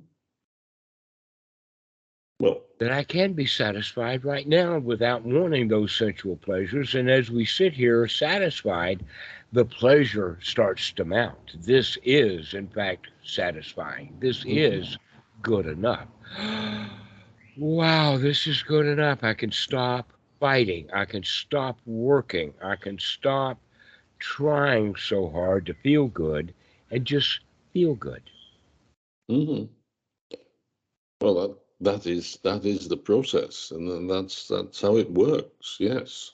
Well, That I can be satisfied right now without wanting those sensual pleasures. And as we sit here satisfied, the pleasure starts to mount. This is, in fact, satisfying. This mm-hmm. is good enough. Wow, this is good enough. I can stop fighting. I can stop working. I can stop trying so hard to feel good and just feel good. Mm-hmm. Well, that is the process, and then that's how it works. Yes,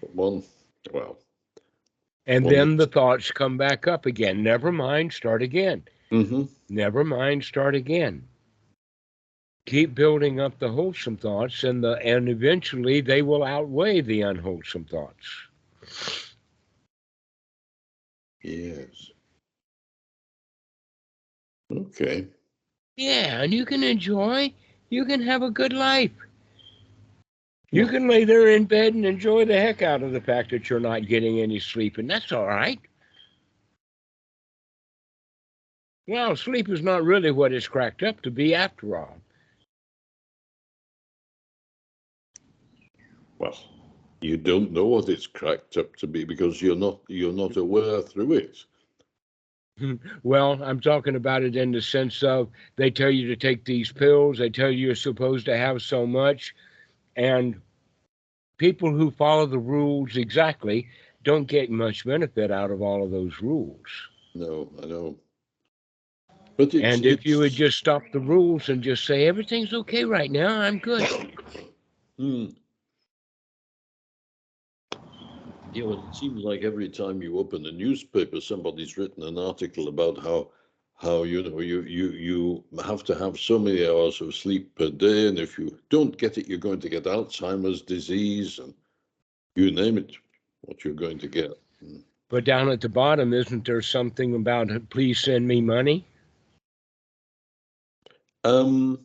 but well, And one then the needs. thoughts come back up again. Never mind, start again. Mm-hmm. Never mind, start again. Keep building up the wholesome thoughts, and eventually they will outweigh the unwholesome thoughts. Yes. Okay. Yeah, and you can enjoy. You can have a good life. You Well, can lay there in bed and enjoy the heck out of the fact that you're not getting any sleep, and that's all right. Well, sleep is not really what it's cracked up to be after all. well, you don't know what it's cracked up to be because you're not aware through it. Well, I'm talking about it in the sense of they tell you to take these pills, they tell you you're supposed to have so much, and people who follow the rules exactly don't get much benefit out of all of those rules. No, I know, but it's And if you would it's. just stop the rules and just say, everything's okay right now, I'm good. Hmm. Yeah, well, it seems like every time you open a newspaper, somebody's written an article about how you have to have so many hours of sleep per day, and if you don't get it, you're going to get Alzheimer's disease, and you name it, what you're going to get. Mm. But down at the bottom, isn't there something about, please send me money? Um,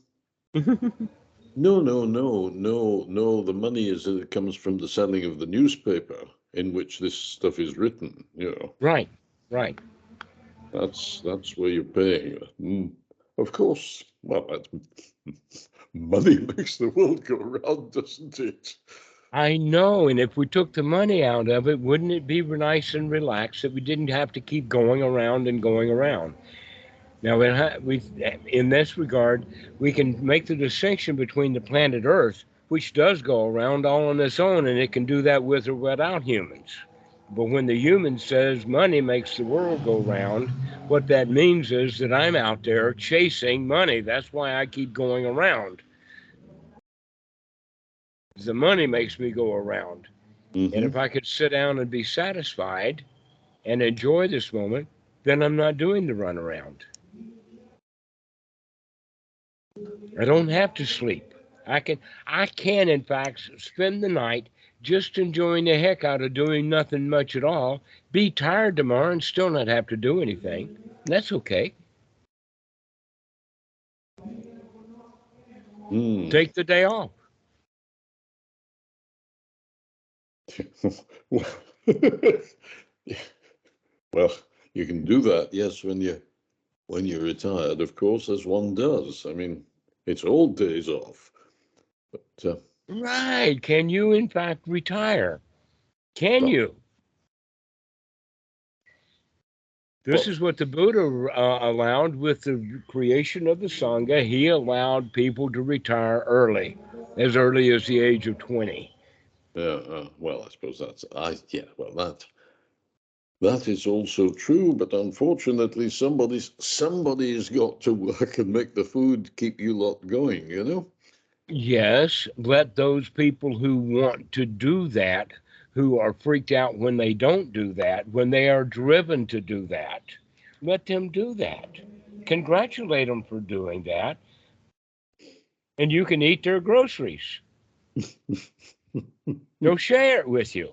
no, no, no, no, no. The money comes from the selling of the newspaper in which this stuff is written. Right, right. That's where you're paying. Of course. Well, money makes the world go round, doesn't it? I know. And if we took the money out of it, wouldn't it be nice and relaxed that we didn't have to keep going around and going around? Now, in this regard, we can make the distinction between the planet Earth, which does go around all on its own, and it can do that with or without humans. But when the human says money makes the world go round, what that means is that I'm out there chasing money. That's why I keep going around. The money makes me go around. And Mm-hmm. if I could sit down and be satisfied and enjoy this moment, then I'm not doing the run around. I don't have to sleep. I can in fact spend the night just enjoying the heck out of doing nothing much at all, be tired tomorrow and still not have to do anything. That's okay. Mm. Take the day off. Well, well, you can do that, yes, when you're retired, of course, as one does. I mean, it's all days off. But Right. Can you in fact retire? Can well, you? This well, is what the Buddha allowed with the creation of the Sangha. He allowed people to retire as early as the age of 20. well, I suppose yeah, well, that is also true, but unfortunately, somebody's got to work and make the food keep you lot going. Yes, let those people who want to do that, who are freaked out when they don't do that, when they are driven to do that, let them do that. Congratulate them for doing that, and you can eat their groceries. They'll share it with you.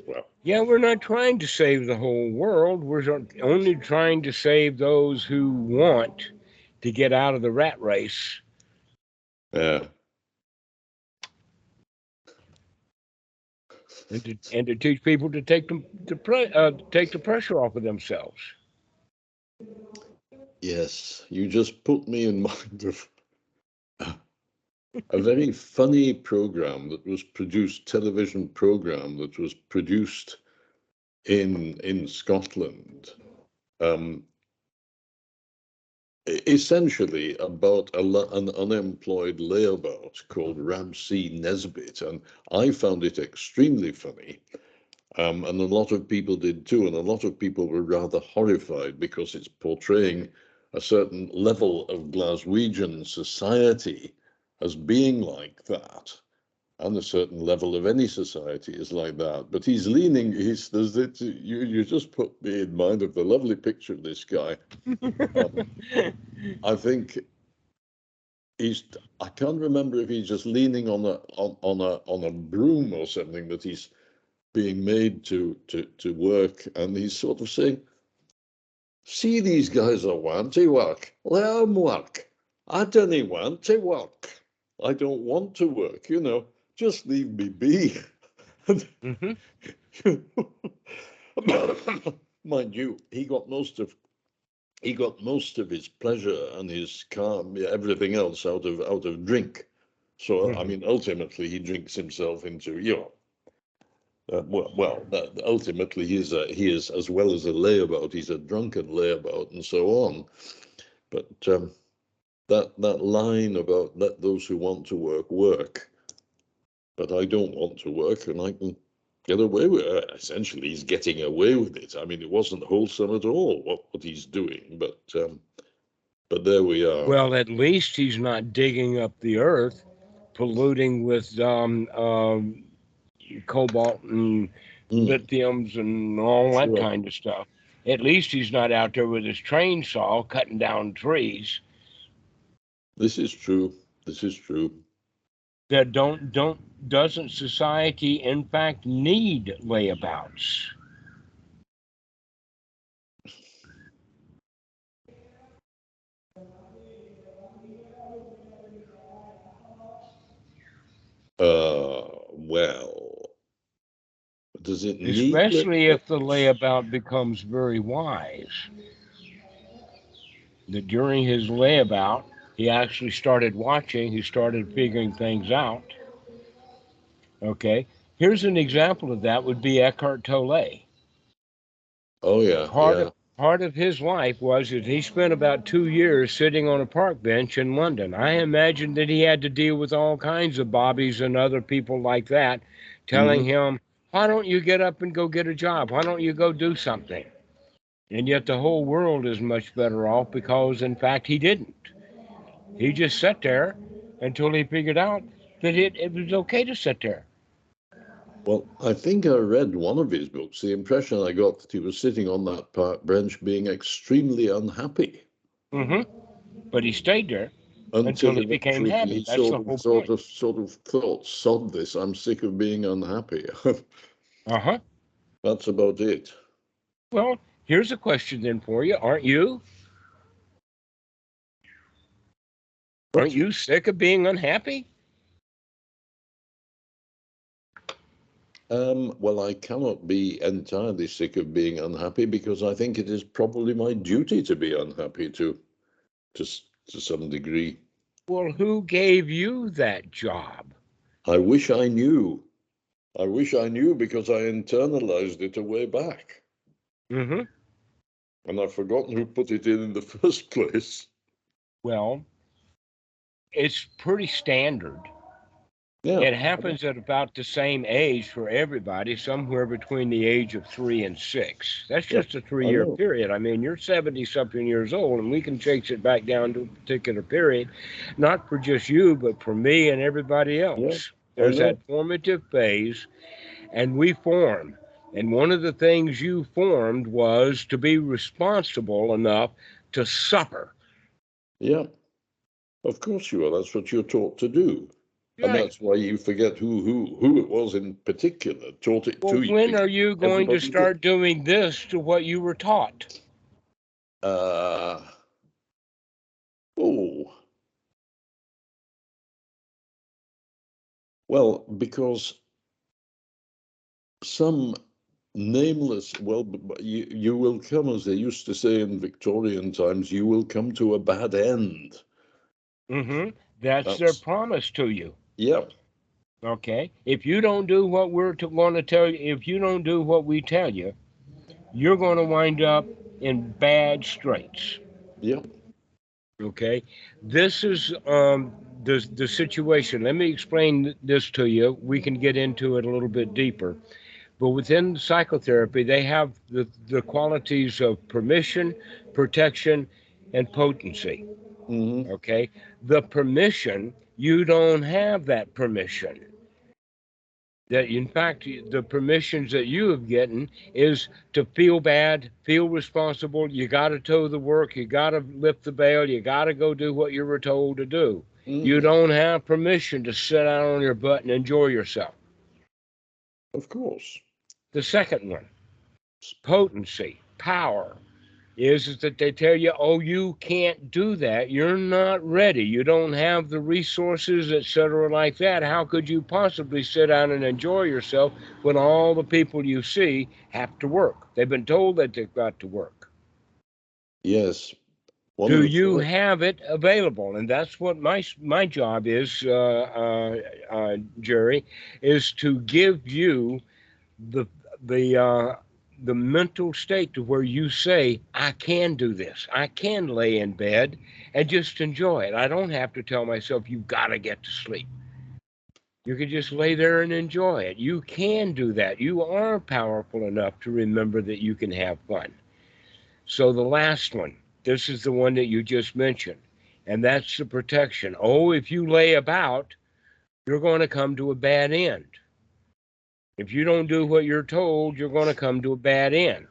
Well, Yeah, we're not trying to save the whole world. We're only trying to save those who want to get out of the rat race Yeah. and to teach people to take take the pressure off of themselves. Yes, you just put me in mind of a very funny program that was produced, television program that was produced in Scotland, um, essentially about an unemployed layabout called Ramsey Nesbitt, and I found it extremely funny. And a lot of people did too, and a lot of people were rather horrified because it's portraying a certain level of Glaswegian society as being like that, and a certain level of any society is like that. But he's leaning, you just put me in mind of the lovely picture of this guy. I think I can't remember if he's just leaning on a broom or something that he's being made to work, and he's sort of saying, see, these guys are want to work, let them work. I don't want to work. I don't want to work, just leave me be. Hmm. Mind you, he got most of his pleasure and his calm, everything else out of drink. So I Hmm. mean, ultimately, he drinks himself into ultimately, he is, as well as a layabout, he's a drunken layabout and so on. But that line about let those who want to work, but I don't want to work and I can get away with it. Essentially, he's getting away with it. I mean, it wasn't wholesome at all what he's doing, but there we are. Well, at least he's not digging up the earth, polluting with cobalt and Mm, lithiums and all that sure. kind of stuff. At least he's not out there with his train saw cutting down trees This is true. This is true. that doesn't society in fact need layabouts? Well, does it need Especially if the labels? layabout becomes very wise. That during his layabout, he actually started watching, he started figuring things out. Okay, here's an example of that would be Eckhart Tolle. Oh yeah, Part yeah. of part of his life was that he spent about 2 years sitting on a park bench in London. I imagine that he had to deal with all kinds of bobbies and other people like that, telling Hmm. him, "Why don't you get up and go get a job? Why don't you go do something?" And yet the whole world is much better off because, in fact, he didn't. He just sat there until he figured out that it was okay to sit there. Well, I think I read one of his books. The impression I got that he was sitting on that park bench being extremely unhappy Hmm. But he stayed there until until he became eventually happy. he That's the whole point. sort of thought, sod this, I'm sick of being unhappy. Uh huh. That's about it. Well, here's a question then for you. Aren't you? Aren't But you sick of being unhappy? well, I cannot be entirely sick of being unhappy because I think it is probably my duty to be unhappy to, to some degree. Well, who gave you that job? I wish I knew. I wish I knew because I internalized it a way back. Hmm. And I've forgotten who put it in the first place. Well, it's pretty standard. Yeah. It happens at about the same age for everybody, somewhere between the age of 3 and 6. That's Yeah. just a I 3 year know. period. I mean, you're 70 something years old, and we can chase it back down to a particular period, not for just you, but for me and everybody Yeah. else. I There's know. that formative phase, and we form. And one of the things you formed was to be responsible enough to suffer. Yeah. Of course you are. That's what you're taught to do. And Right. that's why you forget who it was in particular taught it Well, to you when are because you going to everybody did. start doing this to what you were taught? Uh, oh, Well, because some nameless, well, you will come, as they used to say in Victorian times, you will come to a bad end. That's their That's, promise to you. yep, Okay. If you don't do what we're going to tell you, if you don't do what we tell you, you're going to wind up in bad straits. yep. Okay. This is the situation. Let me explain this to you. We can get into it a little bit deeper. But within psychotherapy, they have the qualities of permission, protection, and potency. Mm-hmm. Okay. The permission, you don't have that permission. That in fact, the permissions that you have gotten is to feel bad, feel responsible. You got to toe the work. You got to lift the bail. You got to go do what you were told to do. You Mm-hmm. don't have permission to sit down on your butt and enjoy yourself. Of course. The second one, potency, power, is that they tell you, oh, you can't do that. You're not ready. You don't have the resources, etc., like that. How could you possibly sit down and enjoy yourself when all the people you see have to work? They've been told that they've got to work. Yes. One of Do the you first. have it available? And that's what my job is, Gerry, is to give you the the uh, the mental state to where you say, I can do this. I can lay in bed and just enjoy it. I don't have to tell myself you've got to get to sleep. You can just lay there and enjoy it. You can do that. You are powerful enough to remember that you can have fun. So the last one, this is the one that you just mentioned, and that's the protection. Oh, if you lay about, you're going to come to a bad end. If you don't do what you're told, you're going to come to a bad end.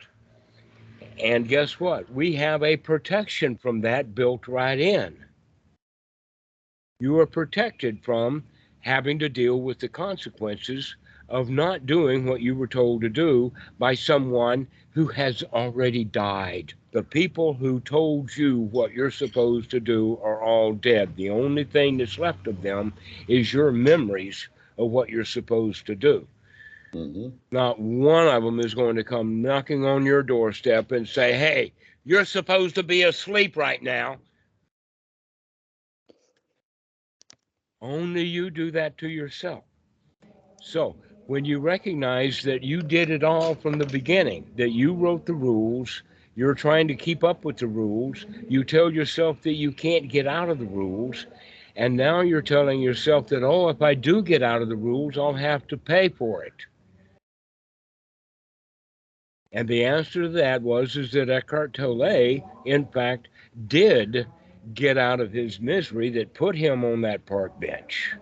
And guess what? We have a protection from that built right in. You are protected from having to deal with the consequences of not doing what you were told to do by someone who has already died. The people who told you what you're supposed to do are all dead. The only thing that's left of them is your memories of what you're supposed to do. Mm-hmm. Not one of them is going to come knocking on your doorstep and say, hey, you're supposed to be asleep right now. Only you do that to yourself. So when you recognize that you did it all from the beginning, that you wrote the rules, you're trying to keep up with the rules, you tell yourself that you can't get out of the rules, and now you're telling yourself that, oh, if I do get out of the rules, I'll have to pay for it. And the answer to that is that Eckhart Tolle, in fact, did get out of his misery that put him on that park bench.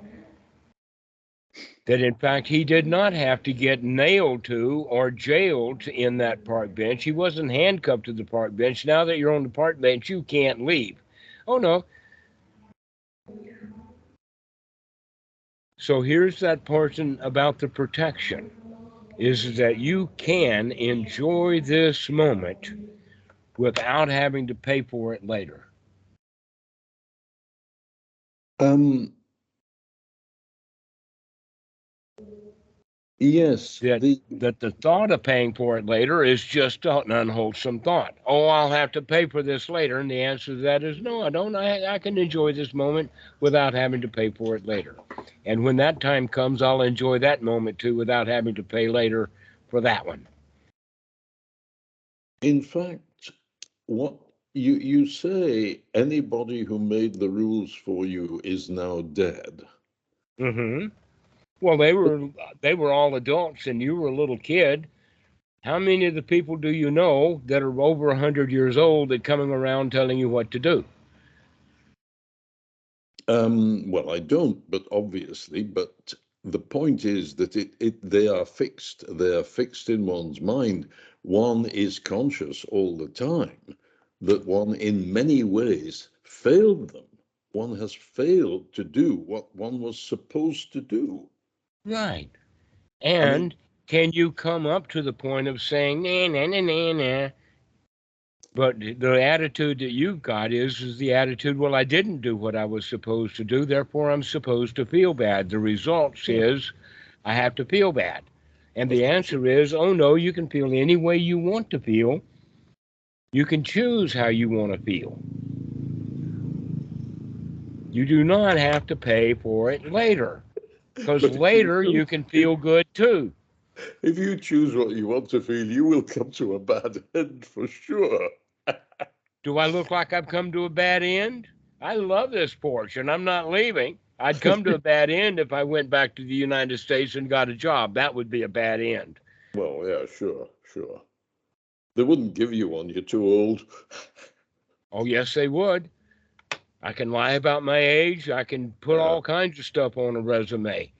That in fact he did not have to get nailed to or jailed in that park bench. He wasn't handcuffed to the park bench. Now that you're on the park bench, you can't leave. Oh no. So here's that portion about the protection is that you can enjoy this moment without having to pay for it later. Um, yes, that the thought of paying for it later is just an unwholesome thought. Oh, I'll have to pay for this later, and the answer to that is no, I don't. I can enjoy this moment without having to pay for it later, and when that time comes, I'll enjoy that moment too without having to pay later for that one. in fact, what you say anybody who made the rules for you is now dead. Mm-hmm. Well, they were all adults, and you were a little kid. How many of the people do you know that are over 100 years old that coming around telling you what to do? Well, I don't, but obviously, but the point is that they are fixed. They are fixed in one's mind. One is conscious all the time that one, in many ways, failed them. One has failed to do what one was supposed to do. Right. I mean, And can you come up to the point of saying, nah, nah, nah, nah, nah? But the attitude that you've got is the attitude, well, I didn't do what I was supposed to do, therefore I'm supposed to feel bad. The results Yeah, is I have to feel bad. And of the course. answer is, oh no, you can feel any way you want to feel. You can choose how you want to feel. You do not have to pay for it later, because But if you later do, you can feel good too. if you choose what you want to feel, you will come to a bad end for sure. Do I look like I've come to a bad end? I love this porch and I'm not leaving. I'd come to a bad end if I went back to the United States and got a job. That would be a bad end. Well, yeah, sure, sure. They wouldn't give you one, you're too old. Oh, yes, they would. I can lie about my age. I can put Uh, all kinds of stuff on a resume.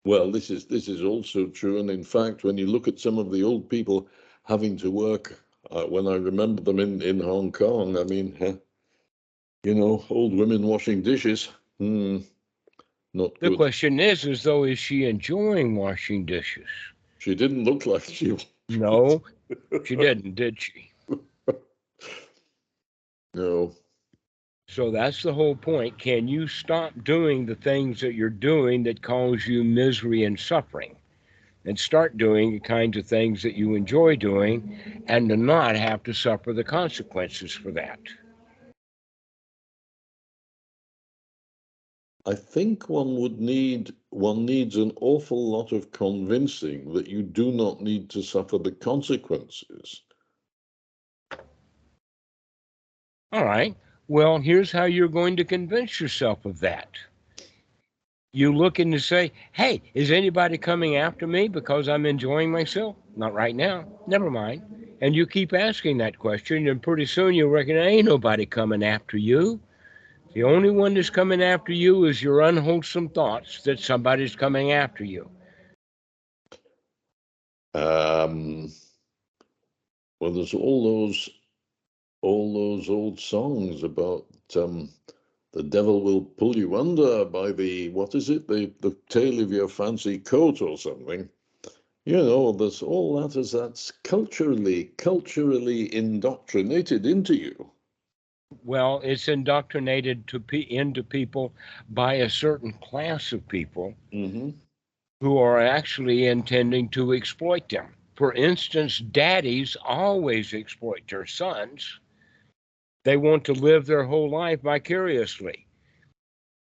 well, this is also true, and in fact, when you look at some of the old people having to work, when I remember them in Hong Kong, I mean, old women washing dishes, not The good. question is though, is she enjoying washing dishes? She didn't look like she was. No, she didn't, did she? No. So that's the whole point. Can you stop doing the things that you're doing that cause you misery and suffering, and start doing the kinds of things that you enjoy doing, and to not have to suffer the consequences for that? I think one needs an awful lot of convincing that you do not need to suffer the consequences. All right. Well, here's how you're going to convince yourself of that. You look in to say, hey, is anybody coming after me because I'm enjoying myself? Not right now. Never mind. And you keep asking that question, and pretty soon you'll reckon ain't nobody coming after you. The only one that's coming after you is your unwholesome thoughts that somebody's coming after you. Um, well, there's all those old songs about the devil will pull you under by the, what is it, the tail of your fancy coat or something. There's all that as that's culturally indoctrinated into you. Well, it's indoctrinated into people by a certain class of people Hmm. who are actually intending to exploit them. For instance, daddies always exploit their sons. They want to live their whole life vicariously.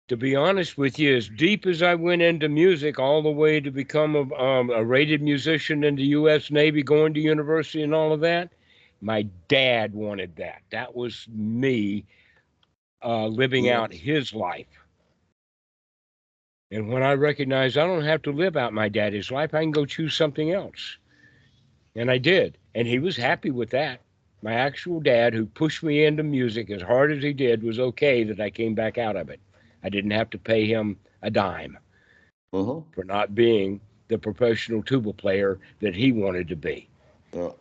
To be honest with you, as deep as I went into music, all the way to become a rated musician in the U.S. Navy, going to university and all of that, my dad wanted that. That was me living out Yes. his life. And when I recognized I don't have to live out my daddy's life, I can go choose something else. And I did. And he was happy with that. My actual dad, who pushed me into music as hard as he did, was okay that I came back out of it. I didn't have to pay him a dime Uh-huh. for not being the professional tuba player that he wanted to be. Yeah.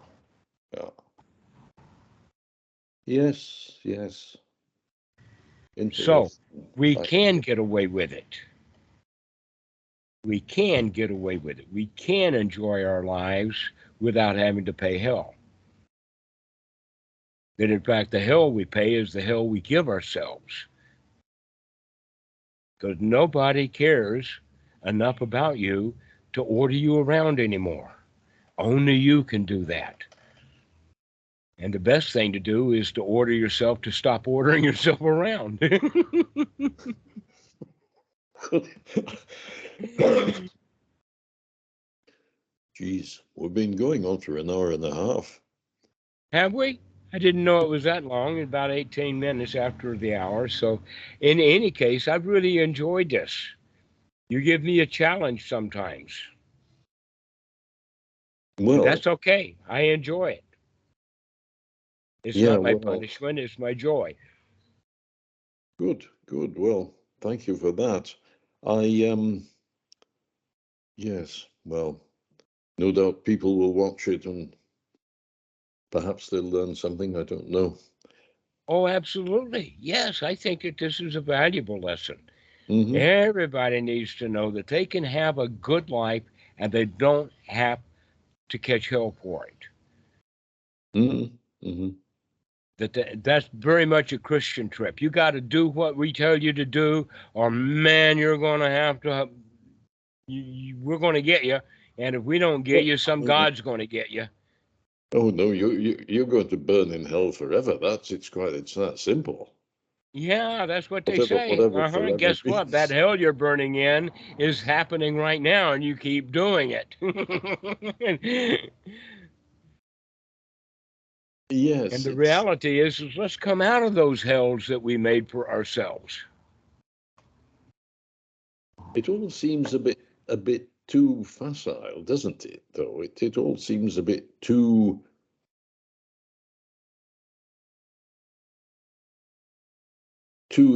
Yeah. Yes. Yes. So Interesting. we I, can get away with it. We can get away with it. We can enjoy our lives without having to pay hell. That in fact, the hell we pay is the hell we give ourselves. Because nobody cares enough about you to order you around anymore. Only you can do that. And the best thing to do is to order yourself to stop ordering yourself around. Geez, we've been going on for an hour and a half. Have we? I didn't know it was that long, about 18 minutes after the hour. So, in any case, I've really enjoyed this. You give me a challenge sometimes, and Well, that's okay. I enjoy it. It's yeah, not my well, punishment, it's my joy. good, good. Well, thank you for that. I yes, well, no doubt people will watch it and perhaps they'll learn something. I don't know. Oh, absolutely. Yes, I think that this is a valuable lesson. Hmm. Everybody needs to know that they can have a good life and they don't have to catch hell for it. Hmm. Hmm. That's very much a Christian trip. You got to do what we tell you to do, or man, you're going to have to. We're going to get you, and if we don't get you, some God's going to get you. Oh no, you're going to burn in hell forever. It's that simple. Yeah, that's what they Whatever say. forever Guess what? That means. hell you're burning in is happening right now, and you keep doing it. And Yes, the reality is let's come out of those hells that we made for ourselves. it all seems a bit too facile, doesn't it? Though it all seems a bit too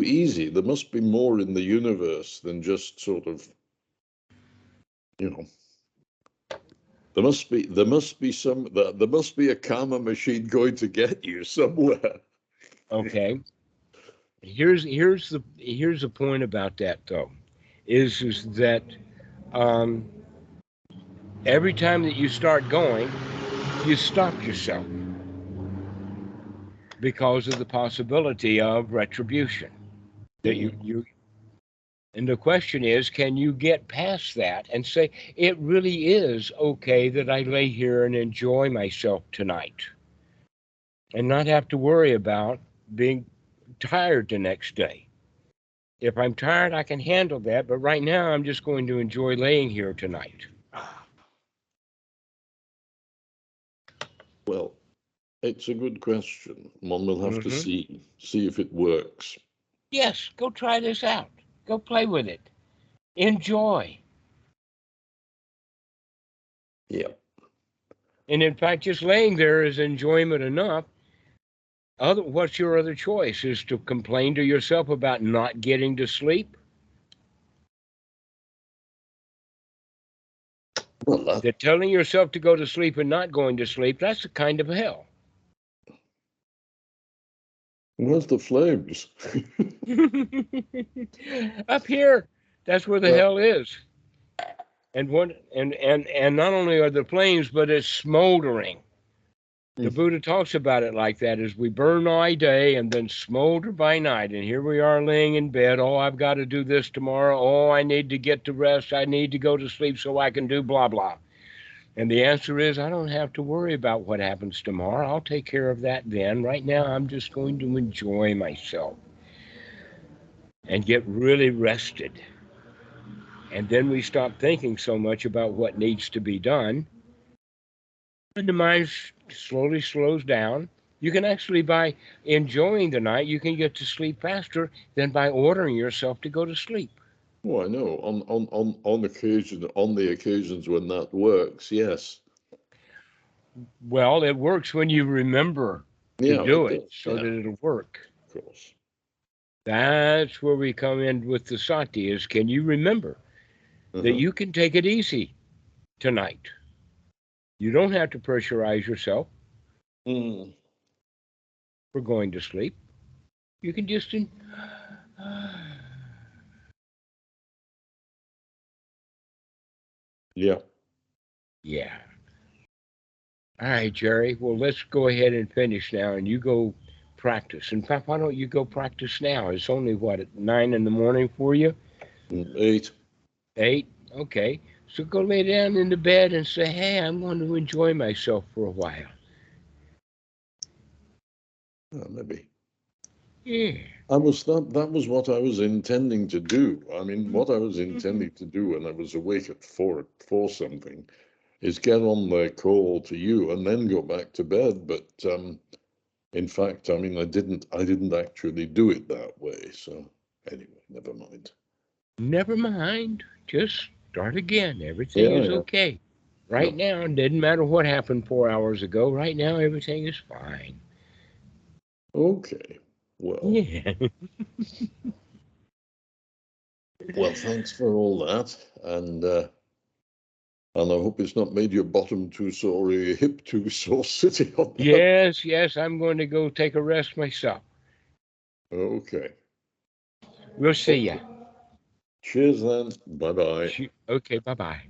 easy. There must be more in the universe than just sort of, you know. There must be a karma machine going to get you somewhere. Okay. Here's the point about that though, is that um, every time that you start going, you stop yourself because of the possibility of retribution. That you and the question is, can you get past that and say it really is okay that I lay here and enjoy myself tonight, and not have to worry about being tired the next day. If I'm tired, I can handle that, but right now I'm just going to enjoy laying here tonight. Well, it's a good question. One will have to Mm-hmm. see if it works. Yes, go try this out. Go play with it. Enjoy. Yeah. And in fact, just laying there is enjoyment enough. What's your other choice? Is to complain to yourself about not getting to sleep? Well, That telling yourself to go to sleep and not going to sleep, that's a kind of hell. where's the flames? Up here, that's where the Well, hell is. And not only are the flames, but it's smoldering. The Buddha talks about it like that, as we burn by day and then smolder by night. And here we are laying in bed. Oh, I've got to do this tomorrow. Oh, I need to get to rest. I need to go to sleep so I can do blah, blah. And the answer is, I don't have to worry about what happens tomorrow. I'll take care of that then. Right now, I'm just going to enjoy myself and get really rested. And then we stop thinking so much about what needs to be done. And the mind slowly slows down. You can actually, by enjoying the night, you can get to sleep faster than by ordering yourself to go to sleep. oh, I know. On the occasions when that works, yes. Well, it works when you remember to Yeah, do it it does. so Yeah, that it'll work. of course. That's where we come in with the sati is, can you remember that Uh-huh. you can take it easy tonight? You don't have to pressurize yourself Mm. for going to sleep. You can just Yeah. yeah. All right, Gerry. Well, let's go ahead and finish now, and you go practice. In fact, why don't you go practice now? It's only what, at 9 in the morning for you? 8. 8. Okay. So go lay down in the bed and say, "Hey, I'm going to enjoy myself for a while." Maybe. Yeah. That was what I was intending to do. I mean, what I was intending to do when I was awake at 4 something is get on the call to you and then go back to bed. But in fact, I mean, I didn't actually do it that way. So anyway, never mind. Never mind. Just start again. Everything Yeah, is yeah. okay. No. Right now, it didn't matter what happened 4 hours ago. Right now, everything is fine. Okay. Well, Yeah. thanks for all that, and I hope it's not made your bottom too sore or your hip too sore sitting on that. Yes, yes, I'm going to go take a rest myself. Okay. We'll see ya. Cheers then. Bye bye. Okay, bye bye.